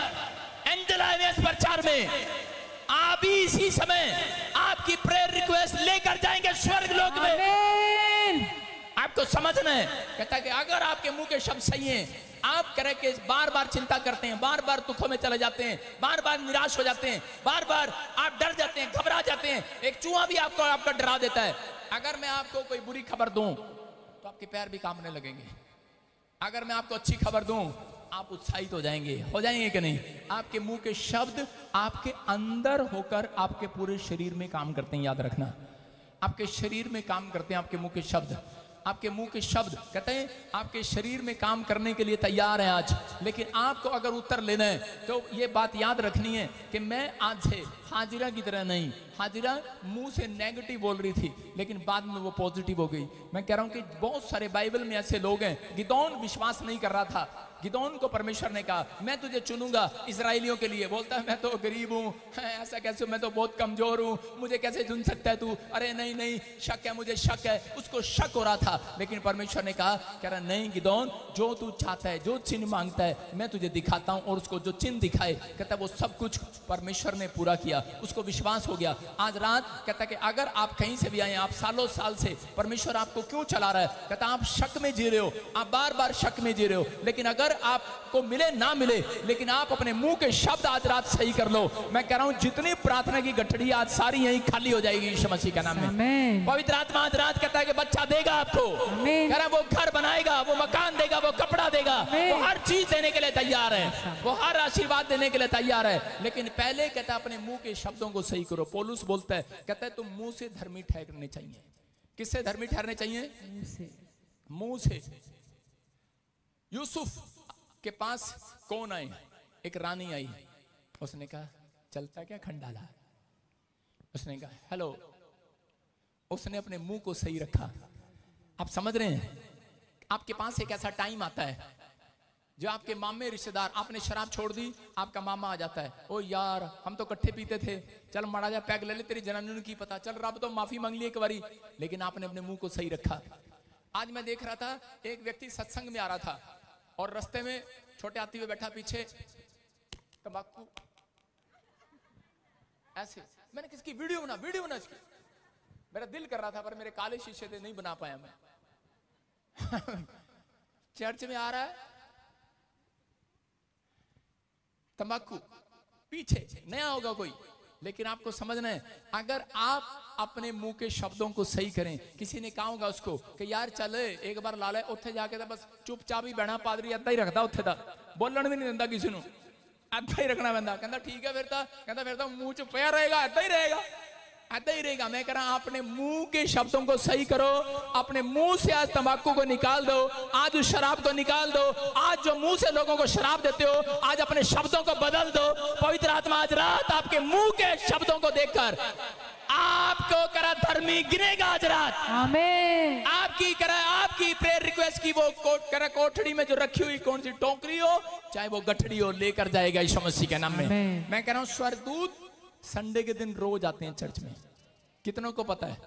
एंजल आए हुए हैं इस प्रचार में। आप ही इसी समय आपकी प्रेयर रिक्वेस्ट लेकर जाएंगे स्वर्ग लोक में। आपको समझना है, कहता है कि अगर आपके मुंह के शब्द सही हैं, आप करे कि बार बार चिंता करते हैं, बार बार दुखों में चले जाते हैं, बार बार निराश हो जाते हैं, बार बार आप डर जाते हैं, घबरा जाते हैं, एक चूहा भी आपको आपका डरा देता है। अगर मैं आपको कोई बुरी खबर दूं तो आपके पैर भी कांपने लगेंगे। अगर मैं आपको अच्छी खबर दूं आप उत्साहित हो जाएंगे कि नहीं? आपके मुंह के शब्द आपके अंदर होकर आपके पूरे शरीर में काम करते हैं। याद रखना, आपके शरीर में काम करते हैं आपके मुंह के शब्द। आपके मुंह के शब्द कहते हैं आपके शरीर में काम करने के लिए तैयार है आज। लेकिन आपको अगर उत्तर लेना है तो ये बात याद रखनी है कि मैं आज से हाजिरा की तरह नहीं, हाजिरा मुंह से नेगेटिव बोल रही थी लेकिन बाद में वो पॉजिटिव हो गई। मैं कह रहा हूं कि बहुत सारे बाइबल में ऐसे लोग हैं, गिदोन विश्वास नहीं कर रहा था, गिदोन को परमेश्वर ने कहा मैं तुझे चुनूंगा इजराइलियों के लिए। बोलता है मैं तो गरीब हूँ, ऐसा कैसे, मैं तो बहुत कमजोर हूँ, मुझे कैसे चुन सकता है तू? अरे नहीं नहीं, शक है, मुझे शक है। उसको शक हो रहा था लेकिन परमेश्वर ने कहा, कह रहा नहीं गिदोन, जो तू चाहता है, जो चिन्ह मांगता है मैं तुझे दिखाता हूँ। और उसको जो चिन्ह दिखाए कहता वो सब कुछ परमेश्वर ने पूरा किया, उसको विश्वास हो गया। आज रात कहता कि अगर आप कहीं से भी आए, आप सालों साल से परमेश्वर आपको क्यों चला रहा है, कहता आप शक में जी रहे हो, आप बार बार शक में जी रहे हो। लेकिन अगर आपको मिले ना मिले, लेकिन आप अपने मुंह के शब्द आज रात सही कर लो। मैं कह रहा हूं जितनी प्रार्थना की गठड़ी आज सारी यहीं खाली हो जाएगी यीशु मसीह के नाम में। पवित्र आत्मा आज रात कहता है कि बच्चा देगा आपको, कह रहा वो घर बनाएगा, वो मकान देगा, वो कपड़ा देगा, वो हर चीज देने के लिए तैयार है, वो हर आशीर्वाद देने के लिए तैयार है। लेकिन पहले कहता अपने मुंह के शब्दों को सही करो। पौलुस बोलता है, कहता है तुम मुंह से धर्मी ठहरने चाहिए। किससे धर्मी ठहरने चाहिए? मुंह से। यूसुफ के पास कौन आए? एक रानी आई। उसने कहा चलता क्या खंडाला? उसने कहा हेलो। उसने अपने मुंह को सही रखा। आप समझ रहे हैं, आपके पास एक ऐसा टाइम आता है जो आपके मामे रिश्तेदार, आपने शराब छोड़ दी, आपका मामा आ जाता है, ओ यार हम तो इकट्ठे पीते थे, चल माड़ा जा पैग ले ले, तेरी जनानी की पता चल, रब तो माफी मांग ली एक बारी। लेकिन आपने अपने मुंह को सही रखा। आज मैं देख रहा था एक व्यक्ति सत्संग में आ रहा था और रास्ते में छोटे हाथी में बैठा, पीछे तंबाकू ऐसे। मैंने किसकी वीडियो बना इसकी। मेरा दिल कर रहा था पर मेरे काले शीशे से नहीं बना पाया मैं। चर्च में आ रहा है तंबाकू, पीछे नया होगा कोई। लेकिन आपको समझना है, अगर आप अपने मुंह के शब्दों को सही करें, किसी ने कहा होगा उसको कि यार चल एक बार ला ले, उत्थे जाके तो बस चुपचाप ही बहना, पादरी अद्धा ही रखता उत्थे दा, बोलन भी नहीं दिंदा किसी को, अद्धा ही रखना पैंदा। कहता ठीक है फिर तो, कहता फिर तो मुंह च पिया रहेगा, अद्धा ही रहेगा। आता ही रहेगा। मैं कह रहा अपने मुंह के शब्दों को सही करो, अपने मुंह से आज तंबाकू को निकाल दो, आज उस शराब को निकाल दो, आज जो मुंह से लोगों को शराब देते हो आज अपने शब्दों को बदल दो। पवित्र आत्मा आज रात आपके मुंह के शब्दों को देखकर आपको करा धर्मी गिरेगा आज रात। आमीन। आपकी प्रेयर रिक्वेस्ट की वो कोठड़ी में जो रखी हुई कौन सी टोकरी हो, चाहे वो गठड़ी हो, लेकर जाएगा यीशु मसीह के नाम में। मैं कह रहा हूं स्वर्गदूत संडे के दिन रोज आते हैं चर्च में, कितनों को पता है?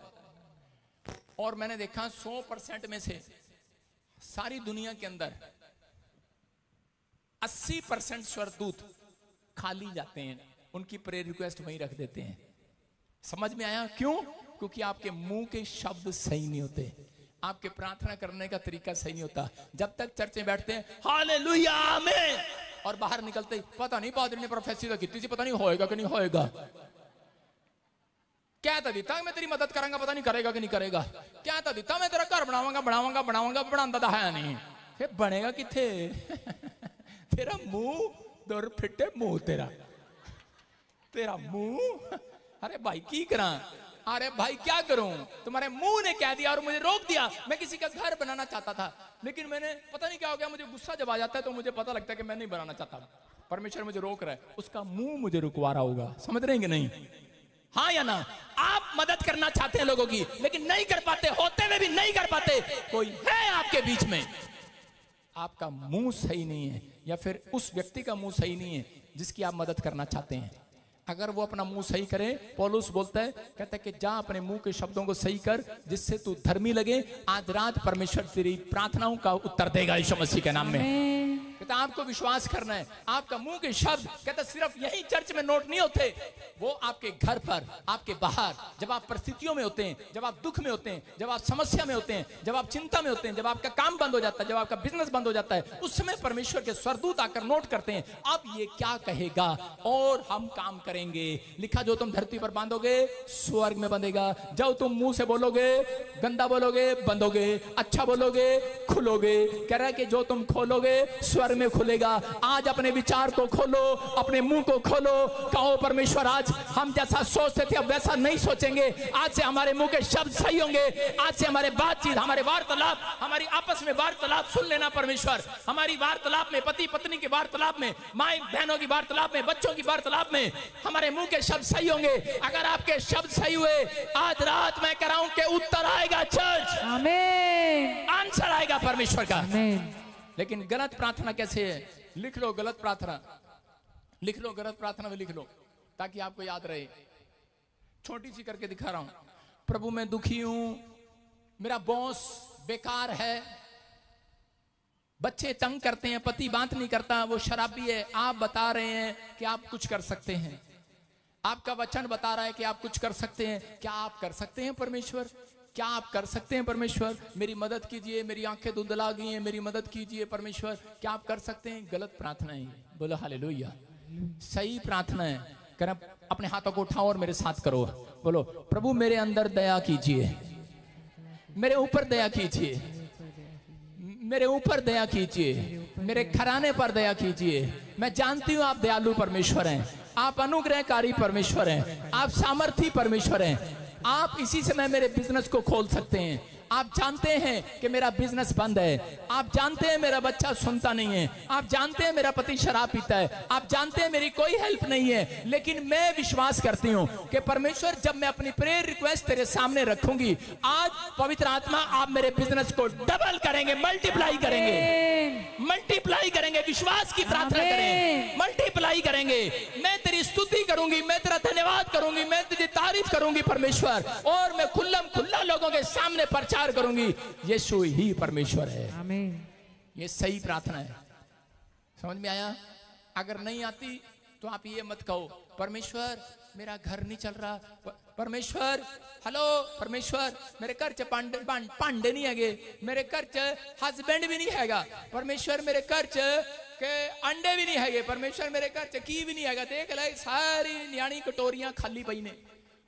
और मैंने देखा 100% में से सारी दुनिया के अंदर 80% स्वर्गदूत खाली जाते हैं, उनकी प्रेयर रिक्वेस्ट वहीं रख देते हैं। समझ में आया क्यों? क्योंकि आपके मुंह के शब्द सही नहीं होते, आपके प्रार्थना करने का तरीका सही नहीं होता। जब तक चर्च में बैठते हैं हालेलुया आमीन, और बाहर निकलते ही पता नहीं पादरी ने प्रोफेसी तो की थी, पता नहीं होएगा कि नहीं होएगा, क्या था दिता मैं तेरी मदद करूंगा, पता नहीं करेगा कि नहीं करेगा, क्या था दिता मैं तेरा घर बनाऊंगा बनाऊंगा बनाऊंगा, बनाता तो है नहीं, फिर बनेगा किथे? तेरा मुंह दौर फिटे मुंह, तेरा मुंह। अरे भाई की करा, अरे भाई क्या करूं, तुम्हारे मुंह ने कह दिया और मुझे रोक दिया। मैं किसी का घर बनाना चाहता था, लेकिन मैंने पता नहीं क्या हो गया, मुझे गुस्सा जब आ जाता है तो मुझे पता लगता है कि मैं नहीं बनाना चाहता, परमेश्वर मुझे रोक रहा है, उसका मुंह मुझे रुकवा रहा होगा। समझ रहे हैं कि नहीं? हाँ या ना? आप मदद करना चाहते हैं लोगों की, लेकिन नहीं कर पाते, होते हुए भी नहीं कर पाते। कोई है आपके बीच में, आपका मुंह सही नहीं है, या फिर उस व्यक्ति का मुंह सही नहीं है जिसकी आप मदद करना चाहते हैं। अगर वो अपना मुंह सही करे, पौलुस बोलता है, कहता है कि जा अपने मुंह के शब्दों को सही कर जिससे तू धर्मी लगे। आज रात परमेश्वर तेरी प्रार्थनाओं का उत्तर देगा यीशु मसीह के नाम में। कहता आपको विश्वास करना है, आपका मुंह के शब्द कहता सिर्फ यही चर्च में नोट नहीं होते, वो आपके घर पर, आपके बाहर, जब आप परिस्थितियों में होते हैं, जब आप दुख में होते हैं, जब आप समस्या में होते हैं, जब आप चिंता में होते हैं, जब आपका काम बंद हो जाता है, जब आपका बिजनेस बंद हो जाता है, उस समय परमेश्वर के स्वर्गदूत आकर नोट करते हैं अब ये क्या कहेगा और हम काम करेंगे। लिखा जो तुम धरती पर बांधोगे स्वर्ग में बंधेगा, जो तुम मुंह से बोलोगे गंदा बोलोगे बंधोगे, अच्छा बोलोगे खुलोगे। कह रहा है कि जो तुम खोलोगे स्वर्ग में खुलेगा। आज अपने विचार को खोलो, अपने मुंह को खोलो, कहो परमेश्वर आज हम जैसा सोचते थे अब वैसा नहीं सोचेंगे। आज से हमारे मुंह के शब्द सही होंगे, आज से हमारे बातचीत, हमारे वार्तालाप, हमारी आपस में वार्तालाप सुन लेना परमेश्वर। हमारी वार्तालाप में, पति पत्नी की वार्तालाप में, माँ बहनों की वार्तालाप में, बच्चों की वार्तालाप में हमारे मुंह के शब्द सही होंगे। अगर आपके शब्द सही हुए आज रात मैं कह रहा हूं कि उत्तर आएगा चर्च, आमीन, आंसर आएगा परमेश्वर का। आमीन। लेकिन गलत प्रार्थना कैसे है? लिख लो गलत प्रार्थना, लिख लो गलत प्रार्थना में लिख लो ताकि आपको याद रहे। छोटी सी करके दिखा रहा हूं। प्रभु मैं दुखी हूं, मेरा बॉस बेकार है, बच्चे तंग करते हैं, पति बात नहीं करता, वो शराबी है। आप बता रहे हैं कि आप कुछ कर सकते हैं, आपका वचन बता रहा है कि आप कुछ कर सकते हैं। क्या आप कर सकते हैं परमेश्वर? क्या आप कर सकते हैं परमेश्वर? मेरी मदद कीजिए, मेरी आंखें धुंधला गई हैं, मेरी मदद कीजिए परमेश्वर। क्या आप कर सकते हैं? गलत प्रार्थना है। बोलो हालेलुया। सही प्रार्थना है। कर अपने हाथों को उठाओ और मेरे साथ करो। बोलो प्रभु मेरे अंदर दया कीजिए, मेरे ऊपर दया कीजिए, मेरे ऊपर दया कीजिए, मेरे घराने पर दया कीजिए। मैं जानती हूं आप दयालु परमेश्वर हैं, आप अनुग्रहकारी परमेश्वर हैं, आप सामर्थी परमेश्वर हैं। आप इसी समय मेरे बिजनेस को खोल सकते हैं। आप जानते हैं कि मेरा बिजनेस बंद है, आप जानते हैं मेरा बच्चा सुनता नहीं है, आप जानते हैं मेरा पति शराब पीता है, आप जानते हैं मेरी कोई हेल्प नहीं है, लेकिन मैं विश्वास करती हूं कि परमेश्वर जब मैं अपनी प्रेयर रिक्वेस्ट तेरे सामने रखूंगी आज पवित्र आत्मा आप मेरे बिजनेस को डबल करेंगे, मल्टीप्लाई करेंगे, मल्टीप्लाई करेंगे। विश्वास की प्रार्थना करें, मल्टीप्लाई करेंगे। मैं तेरी स्तुति करूंगी, मैं तेरा धन्यवाद करूंगी, मैं तेरी तारीफ करूंगी परमेश्वर, और मैं खुल्लम खुल्ला लोगों के सामने प्रचार करूंगी यीशु ही परमेश्वर है। आमीन। ये सही प्रार्थना है। समझ में आया? अगर नहीं आती तो आप ये मत कहो परमेश्वर मेरा घर नहीं चल रहा, परमेश्वर हेलो परमेश्वर मेरे घर च भांडे नहीं है, मेरे घर च हस्बैंड भी नहीं हैगा, परमेश्वर मेरे घर च के अंडे भी नहीं है, परमेश्वर मेरे घर च की भी नहीं है। देख ले सारी न्याणी कटोरियां खाली पई ने,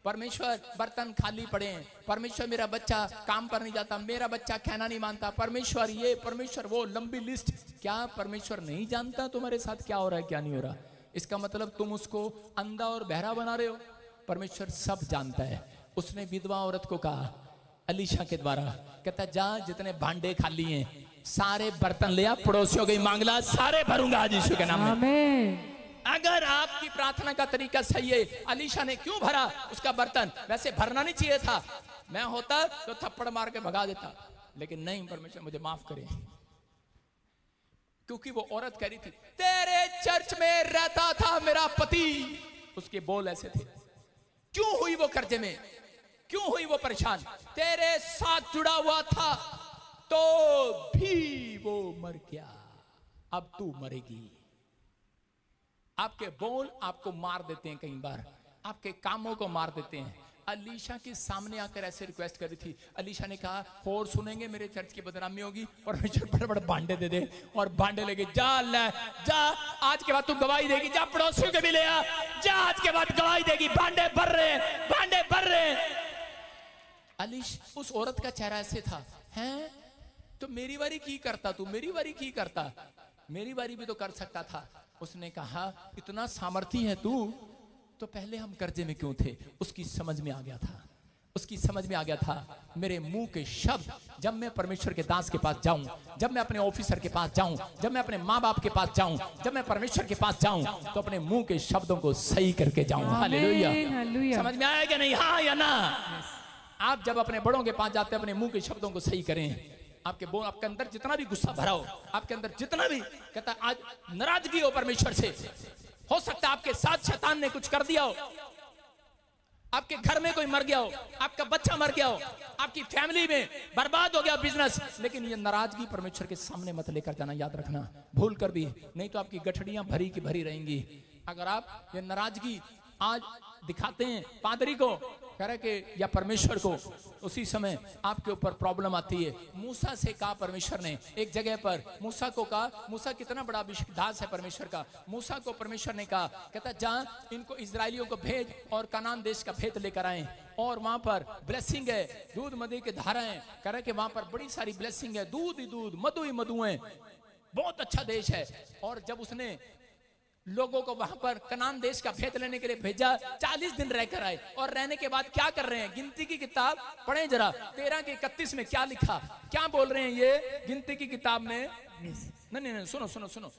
परमेश्वर बर्तन खाली पड़े हैं, परमेश्वर मेरा बच्चा काम पर नहीं जाता, मेरा बच्चा कहना नहीं मानता, परमेश्वर ये परमेश्वर वो, लंबी लिस्ट। क्या परमेश्वर नहीं जानता तुम्हारे साथ क्या हो रहा है क्या नहीं हो रहा? इसका मतलब तुम उसको अंधा और बहरा बना रहे हो। परमेश्वर सब जानता है। उसने विधवा औरत को कहा अलीशा के द्वारा, कहता जा जितने भांडे खाली हैं सारे बर्तन ले आ, पड़ोसियों की मांग ला, सारे भरूंगा आज यीशु के नाम में। आमीन। अगर आपकी प्रार्थना का तरीका सही है, अलीशा ने क्यों भरा उसका बर्तन? वैसे भरना नहीं चाहिए था, मैं होता तो थप्पड़ मार के भगा देता, लेकिन नहीं, परमेश्वर मुझे माफ करे, क्योंकि वो औरत कह रही थी तेरे चर्च में रहता था मेरा पति। उसके बोल ऐसे थे। क्यों हुई वो कर्जे में? क्यों हुई वो परेशान? तेरे साथ जुड़ा हुआ था तो भी वो मर गया, अब तू मरेगी। आपके बोल आपको मार देते हैं, कई बार आपके कामों को मार देते हैं। अलीशा के सामने आकर ऐसे रिक्वेस्ट करी थी। अलीशा ने कहा और सुनेंगे मेरे चर्च की बदनामी होगी, परमेश्वर बड़े बड़े भांडे दे दे, और भांडे लेके जा ले जा, आज के बाद तू गवाही देगी, जा पड़ोसियों के भी ले आ, जा आज के बाद गवाही देगी, भांडे भर रहे, भांडे भर रहे। अलीश, उस औरत का चेहरा ऐसे था, हैं तो मेरी बारी की करता, तू मेरी बारी की करता, मेरी बारी भी तो कर सकता था। उसने कहा इतना सामर्थी है तू, तो पहले हम कर्जे में क्यों थे? उसकी समझ में आ गया था, उसकी समझ में आ गया था मेरे मुंह के शब्द जब मैं परमेश्वर के दास के पास जाऊं, जब मैं अपने ऑफिसर के पास जाऊं, जब मैं अपने माँ बाप के पास जाऊं, जब मैं परमेश्वर के पास जाऊं, तो अपने मुंह के शब्दों को सही करके जाऊं। हालेलुया। हालेलुया। समझ में आया कि नहीं? हाँ या ना? आप जब अपने बड़ों के पास जाते हैं, अपने मुंह के शब्दों को सही करें। आपके बोल, आपके अंदर जितना भी गुस्सा भरा हो, आपके अंदर जितना भी कहता आज नाराजगी हो परमेश्वर से, हो सकता है आपके साथ शैतान ने कुछ कर दिया हो, आपके घर में कोई मर गया हो, आपका बच्चा मर गया हो, आपकी फैमिली में बर्बाद हो गया बिजनेस, लेकिन ये नाराजगी परमेश्वर के सामने मत लेकर जाना, याद रखना, भूल कर भी, नहीं तो आपकी गठड़ियां भरी की भरी रहेंगी। अगर आप ये नाराजगी आज दिखाते हैं पादरी को, कह रहे कि या परमेश्वर को, उसी समय आपके ऊपर प्रॉब्लम आती है। मूसा से कहा परमेश्वर ने, एक जगह पर मूसा को कहा, मूसा कितना बड़ा विश्वास है परमेश्वर का, मूसा को परमेश्वर ने कहा, कहता जा इनको इजरायलियों को भेज और कनान देश का भेद लेकर आए, और वहां पर ब्लेसिंग है, दूध मधु की धाराएं, कह रहे कि वहां पर बड़ी सारी ब्लेसिंग है, दूध ही दूध, मधु ही मधु है, बहुत अच्छा देश है। और जब उसने लोगों को वहां पर कनान देश का भेद लेने के लिए भेजा, 40 दिन रहकर आए, और रहने के बाद क्या कर रहे हैं? गिनती की किताब पढ़ें जरा, 13 के 31 में क्या लिखा, क्या बोल रहे हैं ये गिनती की किताब में? नहीं, सुनो सुनो सुनो।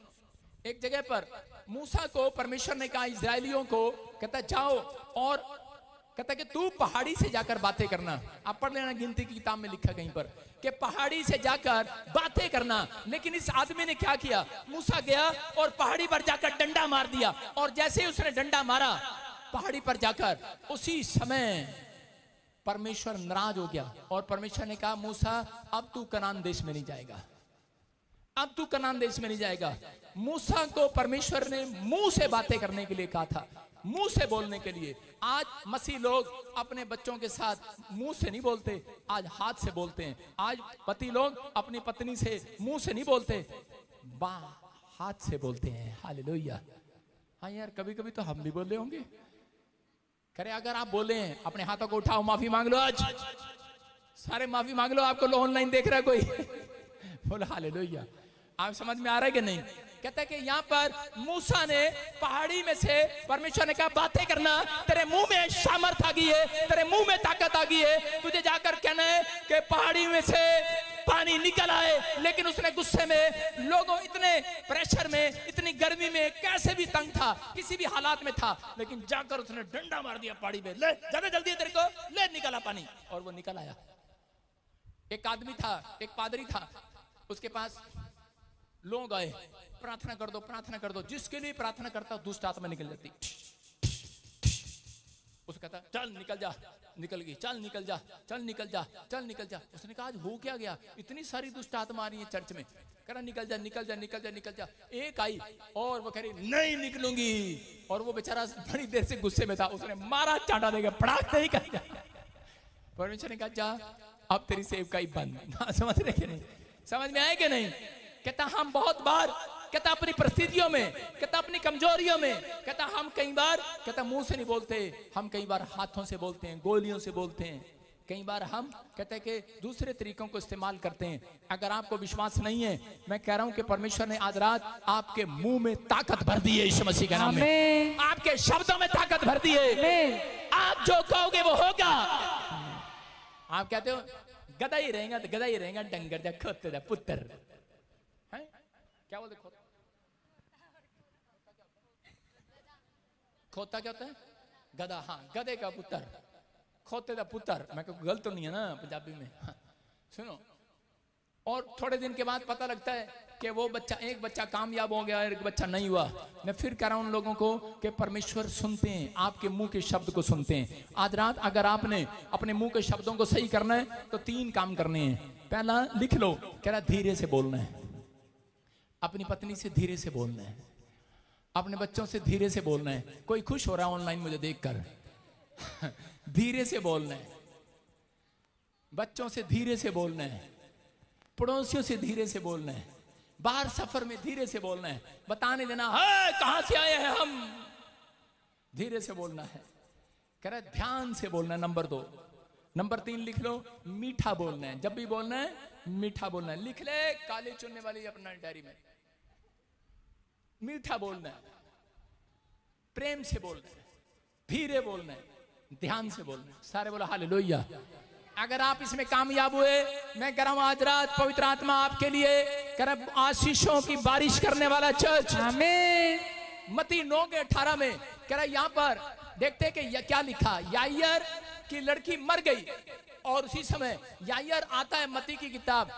एक जगह पर मूसा को परमेश्वर ने कहा इजरायलियों को, कहता जाओ, और कहता कि तू पहाड़ी से जाकर बातें करना। आप पढ़ लेना, गिनती की किताब में लिखा कहीं पर कि पहाड़ी से जाकर बातें करना। लेकिन इस आदमी ने क्या किया? मूसा गया और पहाड़ी पर जाकर डंडा मार दिया, और जैसे ही उसने डंडा मारा पहाड़ी पर जाकर, उसी समय परमेश्वर नाराज हो गया, और परमेश्वर ने कहा मूसा अब तू कनान देश में नहीं जाएगा, अब तू कनान देश में नहीं जाएगा। मूसा को परमेश्वर ने मुंह से बातें करने के लिए कहा था, मुंह से बोलने के लिए। आज मसीह लोग अपने बच्चों के साथ मुंह से नहीं बोलते, आज हाथ से बोलते हैं। आज पति लोग अपनी पत्नी से मुंह से नहीं बोलते, हाथ से बोलते हैं। हालेलुया। हाँ यार, कभी कभी तो हम भी बोले होंगे। करे अगर आप बोले हैं, अपने हाथों को उठाओ, माफी मांग लो, आज सारे माफी मांग लो। आपको ऑनलाइन देख रहा है कोई? बोलो हालेलुया। आप समझ में आ रहा है कि नहीं? कहता है कि यहाँ पर मूसा ने पहाड़ी में से, परमेश्वर ने कहा बातें करना, तेरे मुंह में सामर्थ आ गई है, तेरे मुंह में ताकत आ गई है, तुझे जाकर कहना है कि पहाड़ी में से पानी निकल आए। लेकिन उसने गुस्से में, लोगों इतने प्रेशर में, इतनी गर्मी में, कैसे भी तंग था, किसी भी हालात में था, लेकिन जाकर उसने डंडा मार दिया पहाड़ी में, ले ज्यादा जल्दी है तेरे को, ले निकला पानी, और वो निकल आया। एक आदमी था, एक पादरी था, उसके पास लोग आए, प्रार्थना कर दो, प्रार्थना कर दो। जिसके लिए प्रार्थना करता दुष्ट आत्मा निकल जाती। उसने कहता चल निकल जा, निकल गई, चल निकल जा, चल निकल जा, चल निकल जा। उसने कहा आज हो क्या गया, इतनी सारी दुष्ट आत्मा आ रही है चर्च में। कह रहा निकल जा, निकल जा, निकल जा, निकल जा। एक आई और वो कह रही नहीं निकलूंगी, और वो बेचारा बड़ी देर से गुस्से में था, उसने मारा चाटा देगा, पड़ाक नहीं करेगा। परमेश्वर ने कहा जा अब तेरी सेवकाई बंद। समझ रहे कि नहीं? समझ में आए कि नहीं? कहता हम बहुत बार, कहता अपनी परिस्थितियों में, कहता अपनी कमजोरियों में, कहता हम कई बार, कहता मुंह से नहीं बोलते, हम कई बार हाथों से बोलते हैं, गोलियों से बोलते हैं, कई बार हम कहते हैं कि दूसरे तरीकों को इस्तेमाल करते हैं। अगर आपको विश्वास नहीं है, मैं कह रहा हूं कि परमेश्वर ने आज रात आपके मुंह में ताकत भर दी है, यीशु मसीह के नाम में। आपके शब्दों में ताकत भर दी है, आप जो कहोगे वो होगा। आप कहते हो गधा ही रहेगा तो गधा ही रहेगा, डंगर जा खोते जा पुत्र है, क्या बोलते खोता? खोता क्या होता है? गधा। हाँ, गधे का पुत्र, खोते का पुत्र। मैं कहूँ गलत तो नहीं है ना पंजाबी में? हाँ। सुनो, और थोड़े दिन के बाद पता लगता है कि वो बच्चा, एक बच्चा कामयाब हो गया, एक बच्चा नहीं हुआ। मैं फिर कह रहा हूं उन लोगों को कि परमेश्वर सुनते हैं, आपके मुंह के शब्द को सुनते हैं। आज रात अगर आपने अपने मुंह के शब्दों को सही करना है तो 3 काम करने हैं। पहला लिख लो, कह रहा धीरे से बोलना है, अपनी पत्नी से धीरे से बोलना है, अपने बच्चों से धीरे से बोलना है। कोई खुश हो रहा है ऑनलाइन मुझे देखकर धीरे से बोलना है, बच्चों से धीरे से बोलना है, पड़ोसियों से धीरे से बोलना है, बाहर सफर में धीरे से बोलना है, बताने देना है कहां से आए हैं हम, धीरे से बोलना है। कह रहा ध्यान से बोलना है, नंबर 2। नंबर 3 लिख लो, मीठा बोलना है। जब भी बोलना है मीठा बोलना है। लिख ले काले चुनने वाली अपना डायरी में, मीठा बोलना है, प्रेम से बोलना है, धीरे बोलना है, ध्यान से बोलना है। सारे बोलो हालेलुया। अगर आप इसमें कामयाब हुए, मैं कह रहा हूं आज रात पवित्र आत्मा आपके लिए कह रहा आशीषों की बारिश करने वाला चर्च। आमीन। मत्ती 9:18 में कह रहा यहां पर देखते कि क्या लिखा, याईर की लड़की मर गई और उसी समय याईर आता है मत्ती की किताब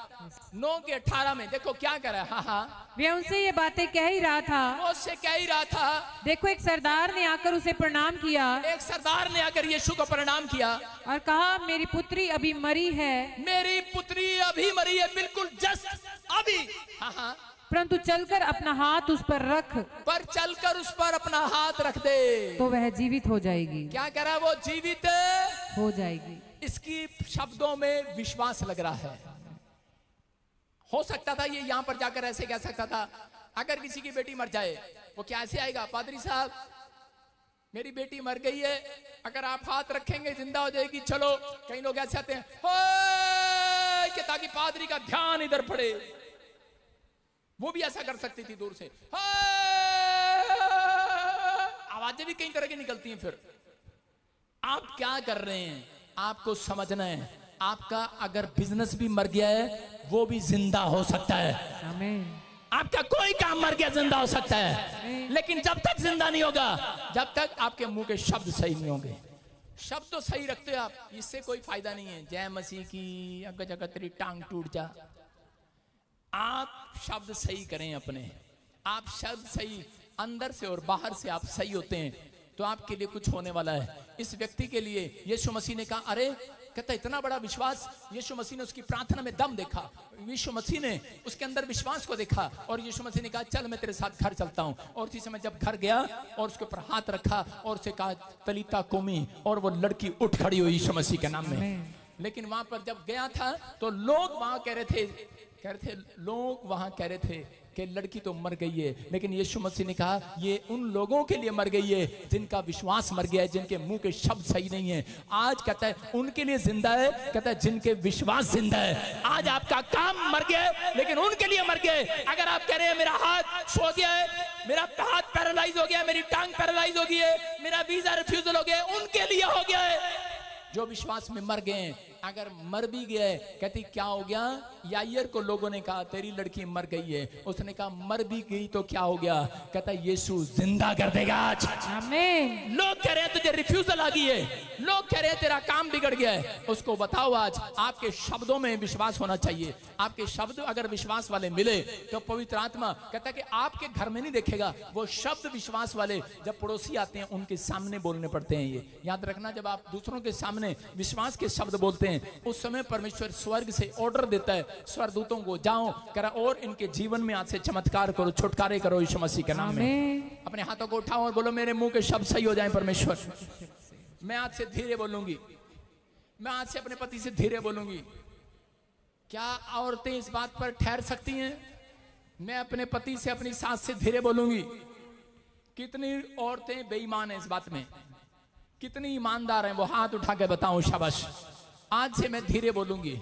9:18 में। देखो क्या कर रहा है। हाँ हाँ, वह उनसे ये बातें कह ही रहा था, वो उससे कह ही रहा था। देखो एक सरदार ने आकर उसे प्रणाम किया, एक सरदार ने आकर यीशु को प्रणाम किया और कहा मेरी पुत्री अभी मरी है, मेरी पुत्री अभी मरी है, बिल्कुल जस्ट अभी। हाँ हाँ, परंतु चलकर अपना हाथ उस पर रख, पर चलकर उस पर अपना हाथ रख दे तो वह जीवित हो जाएगी। क्या कह रहा है? वो जीवित हो जाएगी। इसकी शब्दों में विश्वास लग रहा है। हो सकता था ये यहां पर जाकर ऐसे कह सकता था, अगर किसी की बेटी मर जाए वो क्या ऐसे आएगा, पादरी साहब मेरी बेटी मर गई है, अगर आप हाथ रखेंगे जिंदा हो जाएगी। चलो, कई लोग ऐसे आते हैं कि ताकि पादरी का ध्यान इधर पड़े। वो भी ऐसा कर सकती थी दूर से, आवाजें भी कई तरह की निकलती हैं। फिर आप क्या कर रहे हैं आपको समझना है। आपका अगर बिजनेस भी मर गया है वो भी जिंदा हो सकता है। आमीन। आपका कोई काम मर गया जिंदा हो सकता है, लेकिन जब तक जिंदा नहीं होगा, जब तक आपके मुंह के शब्द सही नहीं होंगे। शब्द तो सही रखते हो आप, इससे कोई फायदा नहीं है। जय मसीह की, अगर जगह तेरी टांग टूट जा। आप शब्द सही करें अपने, आप शब्द सही अंदर से और बाहर से आप सही होते हैं तो आपके लिए कुछ होने वाला है। इस व्यक्ति के लिए यीशु मसीह ने कहा, अरे कहता इतना बड़ा विश्वास। यीशु मसीह ने उसकी प्रार्थना में दम देखा, यीशु मसीह ने उसके अंदर विश्वास को देखा और यीशु मसीह ने कहा चल मैं तेरे साथ घर चलता हूं। और उसी समय जब घर गया और उसके ऊपर हाथ रखा और उसे कहा तलीता कुमी, और वो लड़की उठ खड़ी हुई यीशु मसीह के नाम में। लेकिन वहां पर जब गया था तो लोग वहां कह रहे थे लोग वहां कह रहे थे कि लड़की तो मर गई है, लेकिन यीशु मसीह ने कहा ये उन लोगों के लिए मर गई है जिनका विश्वास मर गया है, जिनके मुंह के शब्द सही नहीं है। आज कहता है उनके लिए जिंदा है, कहता है जिनके विश्वास जिंदा है। आज आपका काम मर गया है लेकिन उनके लिए मर गया है। अगर आप कह रहे हैं मेरा हाथ सो गया है, मेरा हाथ पैरालाइज हो गया है, मेरी टांग पैरालाइज हो गई है, मेरा वीजा रिफ्यूजल हो गया है, उनके लिए हो गया है जो विश्वास में मर गए हैं। अगर मर भी गए, कहती क्या हो गया? याईर को लोगों ने कहा तेरी लड़की मर गई है, उसने कहा मर भी गई तो क्या हो गया? कहता यीशु जिंदा कर देगा आज। आमीन। लोग कह रहे हैं तुझे रिफ्यूजल आ गई है, लोग कह रहे हैं तेरा काम बिगड़ गया है, उसको बताओ आज आपके शब्दों में विश्वास होना चाहिए। आपके शब्द अगर विश्वास वाले मिले तो पवित्र आत्मा कहता है कि आपके घर में नहीं देखेगा, वो शब्द विश्वास वाले जब पड़ोसी आते हैं उनके सामने बोलने पड़ते हैं। ये याद रखना, जब आप दूसरों के सामने विश्वास के शब्द बोलते हैं उस समय परमेश्वर स्वर्ग से ऑर्डर देता है स्वर्गदूतों को, जाओ करा और इनके जीवन में आज से चमत्कार करो, छुटकारे करो यीशु मसीह के नाम में। अपने हाथों को उठाओ और बोलो मेरे मुंह के शब्द सही हो जाएं परमेश्वर। मैं आज से धीरे बोलूंगी, मैं आज से अपने पति से धीरे बोलूंगी। क्या औरतें इस बात पर ठहर सकती हैं? मैं अपने पति से अपनी सास से धीरे बोलूंगी। कितनी औरतें बेईमान हैं इस बात में, कितनी ईमानदार हैं वो हाथ उठा के बताऊं। शाबाश। आज से मैं धीरे बोलूंगी।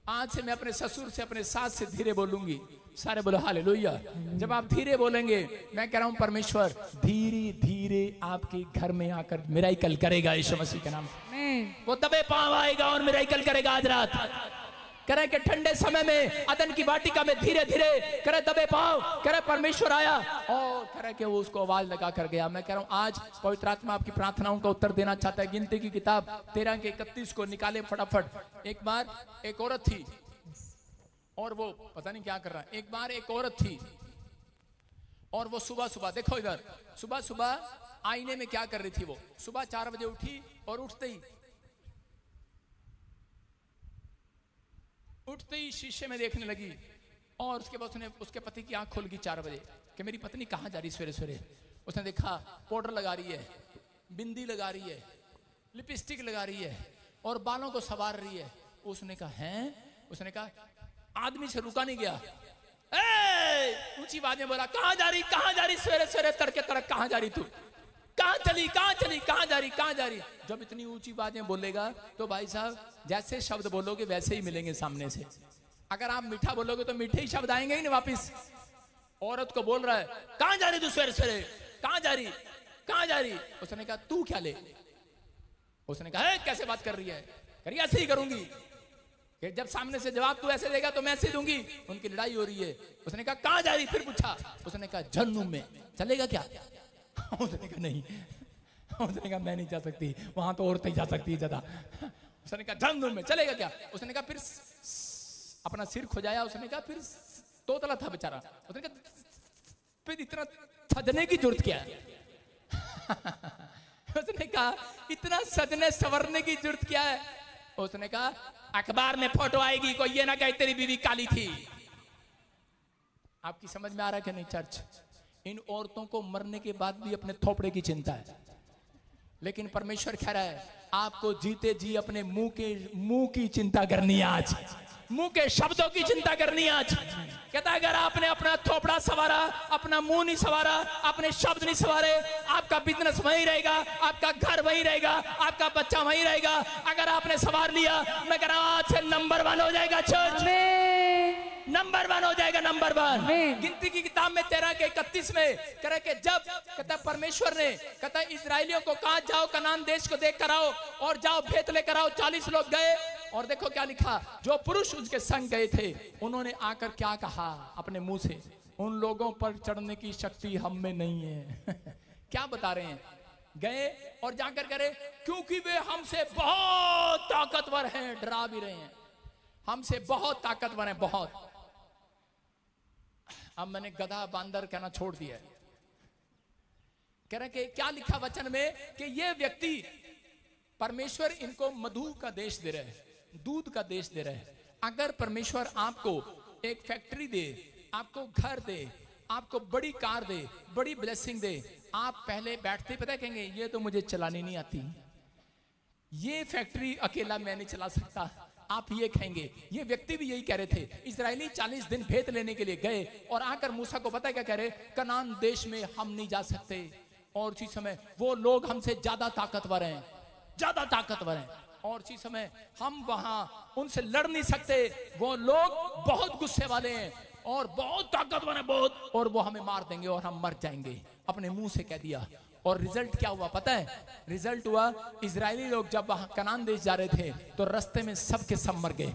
आज से मैं अपने ससुर से, अपने सास से धीरे बोलूंगी। सारे बोलो हालेलुया। जब आप धीरे बोलेंगे, मैं कह रहा हूं परमेश्वर धीरे धीरे आपके घर में आकर मिराकल करेगा यीशु मसीह के नाम से। वो दबे पांव आएगा और मिराकल करेगा आज रात। करे कि ठंडे समय में अदन की वाटिका में धीरे धीरे करे दबे पांव, करे परमेश्वर आया और करे कि वो उसको आवाज लगा कर गया। मैं कह रहा हूं आज पवित्र आत्मा आपकी प्रार्थनाओं का उत्तर देना चाहता है। गिनती की किताब 13 के 31 को निकाले फटाफट। एक बार एक औरत थी और वो पता नहीं क्या कर रहा है। एक बार एक औरत थी और वो सुबह सुबह, देखो इधर, सुबह सुबह आईने में क्या कर रही थी। वो सुबह 4 बजे उठी और उठते ही शीशे में देखने लगी और उसके बाद उसके पति की आंख खुल गई 4 बजे कि मेरी पत्नी कहाँ जा रही सवेरे सवेरे। उसने देखा पाउडर लगा रही है, बिंदी लगा रही है, लिपस्टिक लगा रही है और बालों को संवार रही है। उसने कहा हैं? उसने कहा, आदमी से रुका नहीं गया, ऊंची आवाज में बोला, कहाँ जा रही सवेरे सवेरे तड़के तड़क, कहाँ जा रही तू? कहाँ चली, कहाँ जा रही? जब इतनी ऊंची बातें बोलेगा तो भाई साहब जैसे शब्द बोलोगे वैसे ही मिलेंगे सामने से। अगर आप मीठा बोलोगे तो मीठे ही शब्द आएंगे ही नहीं वापिस। औरत को बोल रहा है, कहाँ जा रही तू सवेरे सवेरे, कहाँ जा रही? उसने कहा तू क्या ले? उसने कहा कैसे बात कर रही है? करिए ऐसे ही करूंगी। कि जब सामने से जवाब तू ऐसे देगा तो मैं ऐसे दूंगी। उनकी लड़ाई हो रही है। उसने कहा कहाँ जा रही? फिर पूछा। उसने कहा जहन्नुम में, चलेगा क्या? उसने कहा नहीं। उसने कहा मैं नहीं जा सकती, वहां तो औरतें जा सकती है ज्यादा। उसने कहा जहन्नुम में, चलेगा क्या? उसने कहा फिर अपना सिर खुजाया। उसने कहा फिर तोतला था बेचारा। उसने कहा फिर इतना सजने की जरूरत क्या है? उसने कहा इतना सजने संवरने की जरूरत क्या है? उसने कहा अखबार में फोटो आएगी, कोई ये ना कहे तेरी बीवी काली थी। आपकी समझ में आ रहा है कि नहीं चर्च? इन औरतों को मरने के बाद भी अपने थोपड़े की चिंता है, लेकिन परमेश्वर कह रहा है आपको जीते जी अपने मुंह की चिंता करनी है। आज मुंह के शब्दों की चिंता करनी है। आज कहता है अगर आपने अपना थोपड़ा संवारा, अपना मुंह नहीं संवारा, अपने शब्द नहीं संवारे, आपका बिजनेस वहीं रहेगा, आपका घर वहीं रहेगा, आपका बच्चा वहीं रहेगा। अगर आपने संवार लिया, मैं कह रहा हूं आज से नंबर 1 हो जाएगा चर्च, नंबर 1 हो जाएगा, नंबर 1। गिनती की किताब में 13 के 31 में करे कि जब कहता परमेश्वर ने कहता इजराइलियों को कहा जाओ कनान देश को देख कर आओ और जाओ भेंट लेकर आओ। 40 लोग गए और देखो क्या लिखा, जो पुरुष उसके संग गए थे उन्होंने आकर क्या कहा अपने मुंह से, उन लोगों पर चढ़ने की शक्ति हम में नहीं है। क्या बता रहे हैं? गए और जाकर करे क्योंकि वे हमसे बहुत ताकतवर हैं, डरा भी रहे हैं, हमसे बहुत ताकतवर हैं, बहुत। अब मैंने गधा बांदर कहना छोड़ दिया। कह रहे कि क्या लिखा वचन में कि ये व्यक्ति परमेश्वर इनको मधु का देश दे रहे हैं, दूध का देश दे रहे हैं। अगर परमेश्वर आपको एक फैक्ट्री दे, आपको घर दे, आपको बड़ी कार दे, बड़ी ब्लेसिंग दे, आप पहले बैठते पता कहेंगे ये तो मुझे चलानी नहीं आती, ये फैक्ट्री अकेला मैं नहीं चला सकता। आप ये कहेंगे। ये व्यक्ति भी यही कह रहे थे। इजरायली 40 दिन भेंट लेने के लिए गए और आकर मूसा को पता क्या कह रहे, कनान देश में हम नहीं जा सकते। और उसी समय वो लोग हमसे ज्यादा ताकतवर हैं, ज्यादा ताकतवर हैं, और उसी समय हम वहां उनसे लड़ नहीं सकते। वो लोग बहुत गुस्से वाले हैं और बहुत ताकतवर हैं, बहुत, और वो हमें मार देंगे और हम मर जाएंगे। अपने मुंह से कह दिया। और रिजल्ट क्या हुआ पता है? रिजल्ट हुआ इजरायली लोग जब वहां कनान देश जा रहे थे तो रास्ते में सबके सब मर गए,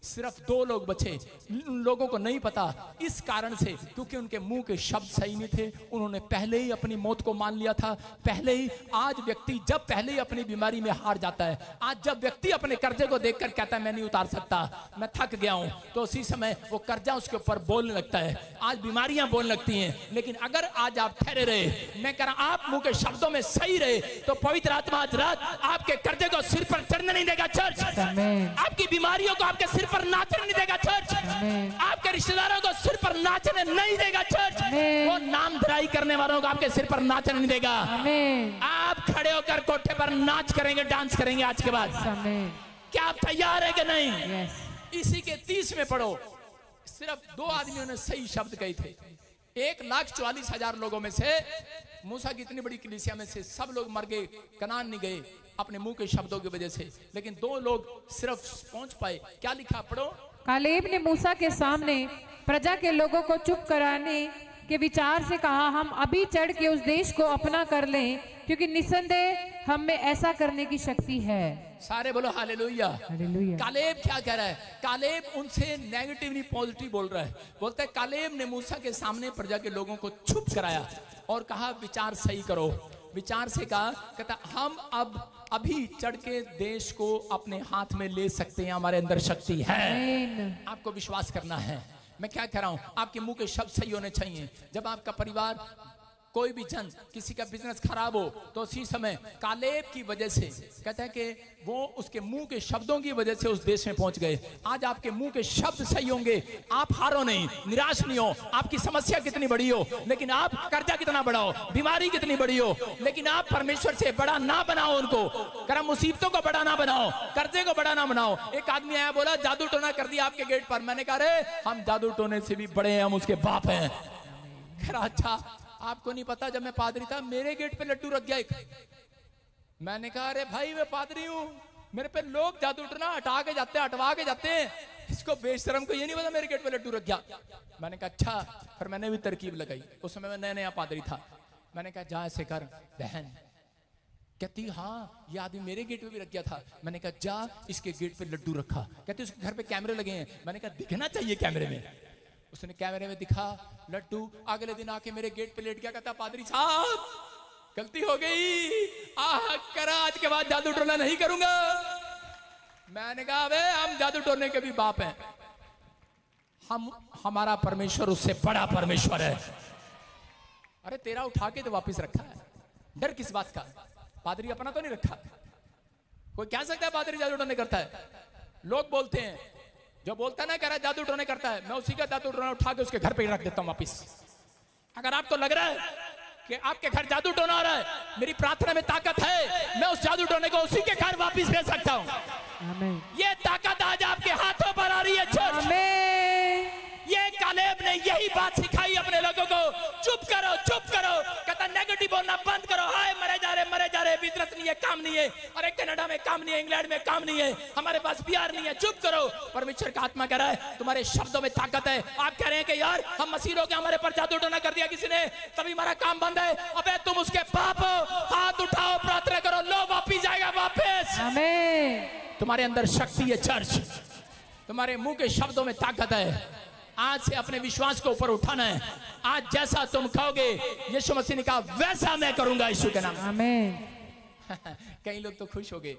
सिर्फ 2 लोग बचे। उन लोगों को नहीं पता, इस कारण से क्योंकि उनके मुंह के शब्द सही नहीं थे। उन्होंने पहले ही अपनी मौत को मान लिया था। पहले ही आज व्यक्ति जब पहले ही अपनी बीमारी में हार जाता है, आज जब व्यक्ति अपने कर्जे को देखकर कहता है मैं नहीं उतार सकता, मैं थक गया हूं, तो उसी समय वो कर्जा उसके ऊपर बोलने लगता है। आज बीमारियां बोलने लगती हैं। लेकिन अगर आज आप ठहरे रहे, मैं कह रहा आप मुंह के शब्दों में सही रहे, तो पवित्र आत्मा आज रात आपके कर्जे को सिर पर चढ़ने नहीं देगा चर्च। आपकी बीमारियों को आपके सिर पर नाचने नहीं देगा चर्च। आपके रिश्तेदारों को सिर पर नाचने नहीं देगा चर्च। वो नाम धराई करने वालों को आपके सिर पर नाचने नहीं देगा। आप खड़े होकर कोठे पर नाच करेंगे, डांस करेंगे आज के बाद। क्या आप तैयार है कि नहीं? इसी के 30 में पढ़ो, सिर्फ 2 आदमियों ने सही शब्द कहे थे। 1,44,000 लोगों में से, मूसा की इतनी बड़ी कलीसिया में से सब लोग मर गए, कनान नहीं गए अपने मुंह के शब्दों की वजह से। लेकिन 2 लोग सिर्फ पहुंच पाए। क्या लिखा पढ़ो, कालेब ने मूसा के सामने प्रजा के लोगों को चुप कराने के विचार से कहा, हम अभी चढ़ के उस देश को अपना कर लें, क्योंकि निसंदेह हम में ऐसा करने की शक्ति है। सारे बोलो हालेलुया। हालेलुया। कालेब क्या कह रहा है? कालेब उनसे नेगेटिव नहीं पॉजिटिव बोल रहा है। बोलता है कालेब ने मूसा के सामने प्रजा के लोगों को चुप कराया और कहा विचार सही करो। विचार से कहा, कहता हम अब अभी चढ़ के देश को अपने हाथ में ले सकते हैं, हमारे अंदर शक्ति है। आपको विश्वास करना है। मैं क्या कह रहा हूं, आपके मुंह के शब्द सही होने चाहिए। जब आपका परिवार, कोई भी जन, किसी का बिजनेस खराब हो तो उसी समय कालेब की वजह से, कहता है कि वो उसके मुंह के शब्दों की वजह से उस देश में पहुंच गए। आज आपके मुंह के शब्द सही होंगे, आप हारो नहीं, निराश नहीं हो। आपकी समस्या कितनी बड़ी हो, लेकिन आप कर्जा कितना बड़ा हो, बीमारी कितनी बड़ी हो, लेकिन आप परमेश्वर से बड़ा ना बनाओ उनको। कर मुसीबतों को बड़ा ना बनाओ, कर्जे को बड़ा ना बनाओ। एक आदमी आया, बोला जादू टोना कर दिया आपके गेट पर। मैंने कहा रे हम जादू टोने से भी बड़े हैं, हम उसके बाप हैं। कह रहा अच्छा आपको नहीं पता, जब मैं पादरी था मेरे गेट पे लड्डू रख गया एक। मैंने कहा अरे भाई मैं पादरी हूं, मेरे पे लोग जादू टोना हटा के जाते हैं, हटवा के जाते हैं, इसको बेशरम को ये नहीं पता मेरे गेट पे लड्डू रख गया। मैंने कहा अच्छा। फिर मैंने भी तरकीब लगाई। उस समय मैं नया नया पादरी था। मैंने कहा जा ऐसे कर बहन। कहती हाँ ये आदमी मेरे गेट पे भी रख गया था। मैंने कहा जा इसके गेट पे लड्डू रखा। कहती उसके घर पे कैमरे लगे हैं। मैंने कहा दिखना चाहिए कैमरे में। उसने कैमरे में दिखा लड्डू। अगले दिन आके मेरे गेट पे लेट गया, कहता पादरी साहब गलती हो गई, करा आज के बाद जादू टोना नहीं करूंगा। मैंने कहा अबे हम जादू टोने के भी बाप हैं, हमारा परमेश्वर उससे बड़ा परमेश्वर है। अरे तेरा उठा के तो वापिस रखा है, डर किस बात का? पादरी अपना तो नहीं रखा। कोई कह सकता है पादरी जादू टोने करता है? लोग बोलते हैं, जो बोलता है ना कह रहा है जादू टोने करता है, मैं उसी का जादू टोना उठा के उसके घर पे रख देता हूं वापिस। अगर आपको लग रहा है कि आपके घर जादू टोना हो रहा है, मेरी प्रार्थना में ताकत है, मैं उस जादू टोने को उसी के घर वापिस भेज सकता हूं। ये ताकत आज आपके हाथों पर आ रही है चर्च। ये कालेब ने यही बात सिखाई अपने लोगों को, चुप करो चुप करो। कहता नेगेटिव बोलना बंद करो। हाय मरे जा रहे, बिजनेस नहीं है, काम नहीं है, अरे कनाडा में काम नहीं है, इंग्लैंड में काम नहीं है, हमारे पास बिहार नहीं है, चुप करो। परमेश्वर का आत्मा कह रहा है तुम्हारे शब्दों में ताकत है। आप कह रहे हैं कि यार हम मसीह हो गए, हमारे पर जादू टोना कर दिया किसी ने, तभी हमारा काम बंद है। अबे तुम उसके पाप हो, हाथ उठाओ, प्रार्थना करो, लो वापिस जाएगा वापिस। तुम्हारे अंदर शक्ति है चर्च, तुम्हारे मुंह के शब्दों में ताकत है। आज से अपने विश्वास को ऊपर उठाना है। आज जैसा तुम कहोगे, यीशु मसीह ने कहा वैसा मैं करूंगा यीशु के नाम। आमीन। कई लोग तो खुश हो गए,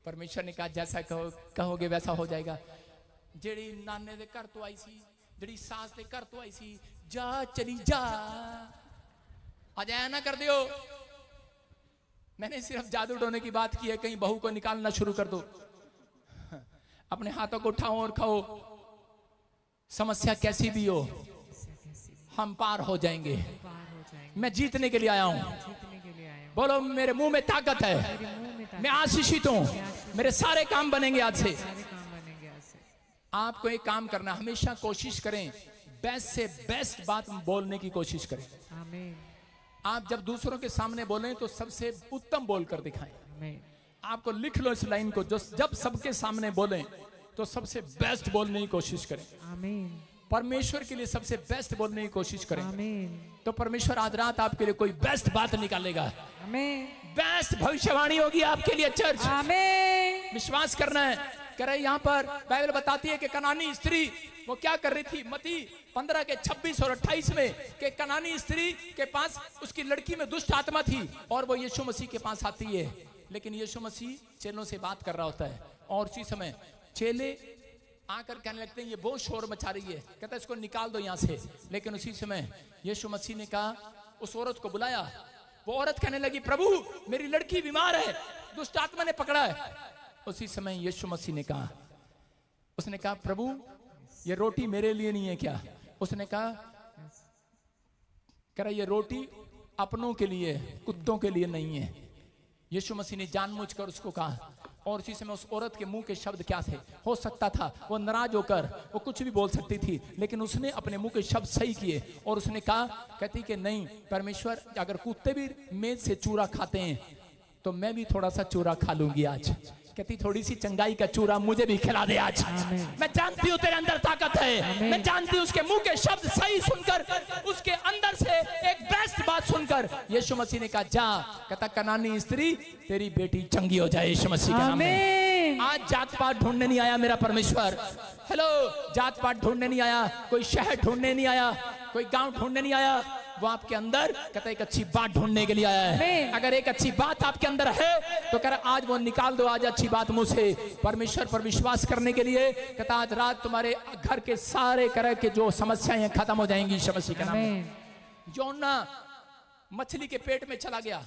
परमेश्वर ने कहा जैसा कहोगे वैसा हो जाएगा। जेड़ी नाने दे घर तो आई सी, जेड़ी सास दे घर तो आई सी, जा चली जा, आज ऐ ना कर दियो। मैंने सिर्फ जादू टोने की बात की है, कहीं बहू को निकालना शुरू कर दो। अपने हाथों को उठाओ और खाओ। समस्या कैसी भी हो, हम पार हो जाएंगे। मैं जीतने के लिए आया हूं। बोलो मेरे मुंह में ताकत है, मैं आशीषित हूं, मेरे सारे काम बनेंगे आज से। आपको एक काम करना, हमेशा कोशिश करें बेस्ट से बेस्ट बात बोलने की कोशिश करें। आप जब दूसरों के सामने बोलें तो सबसे उत्तम बोलकर दिखाएं। आपको लिख लो इस लाइन को, जो जब सबके सामने बोलें तो सबसे बेस्ट बोलने की कोशिश करें। आमीन। परमेश्वर के लिए सबसे बेस्ट बोलने की कोशिश करें। आमीन। तो परमेश्वर आज रात आपके लिए कोई बेस्ट बात निकालेगा। आमीन। बेस्ट भविष्यवाणी होगी आपके लिए चर्च। आमीन। विश्वास करना है। कह रहे यहाँ पर बाइबल बताती है कि कनानी स्त्री वो क्या कर रही थी, मती 15 के 26 और 28 में, कि कनानी स्त्री के पास उसकी लड़की में दुष्ट आत्मा थी और वो यीशु मसीह के पास आती है। लेकिन यीशु मसीह चेलों से बात कर रहा होता है और उसी समय चेले आकर कहने लगते हैं ये बहुत शोर मचा रही है, कहता है इसको निकाल दो यहाँ से। लेकिन उसी समय यीशु मसीह ने कहा, उस औरत को बुलाया। वो औरत कहने लगी प्रभु मेरी लड़की बीमार है, दुष्ट आत्मा ने पकड़ा है। उसी समय यीशु मसीह ने कहा, उसने कहा प्रभु ये रोटी मेरे लिए नहीं है क्या? उसने कहा कह रहा ये रोटी अपनों के लिए, कुत्तों के लिए नहीं है। यीशु मसीह ने जानबूझकर उसको कहा। और उसी समय उस औरत के मुंह के शब्द क्या थे? हो सकता था वो नाराज होकर वो कुछ भी बोल सकती थी, लेकिन उसने अपने मुंह के शब्द सही किए और उसने कहा, कहती कि नहीं परमेश्वर, अगर कुत्ते भी मेज से चूरा खाते हैं तो मैं भी थोड़ा सा चूरा खा लूंगी आज। कहती थोड़ी सी चंगाई का चूरा मुझे भी खिला दे आज। मैं जानती हूँ तेरे अंदर ताकत है, मैं जानती हूँ उसके मुंह के शब्द सही सुनकर, उसके अंदर से एक बेस्ट बात सुनकर यीशु मसीह ने कहा जा, कहता कनानी स्त्री तेरी बेटी चंगी हो जाए यीशु मसीह के नाम में। आज जात पात ढूंढने नहीं आया मेरा परमेश्वर, हेलो, जात पात ढूंढने नहीं आया, कोई शहर ढूंढने नहीं आया, कोई गांव ढूंढने नहीं आया, वो आपके अंदर कहता एक अच्छी बात ढूंढने के लिए आया है। अगर एक अच्छी बात आपके अंदर है तो कह रहा आज वो निकाल दो, आज अच्छी बात मुंह से परमेश्वर पर विश्वास करने के लिए। कहता आज रात तुम्हारे घर के सारे तरह के जो समस्याएं खत्म हो जाएंगी यीशु मसीह के नाम में। योना मछली के पेट में चला गया,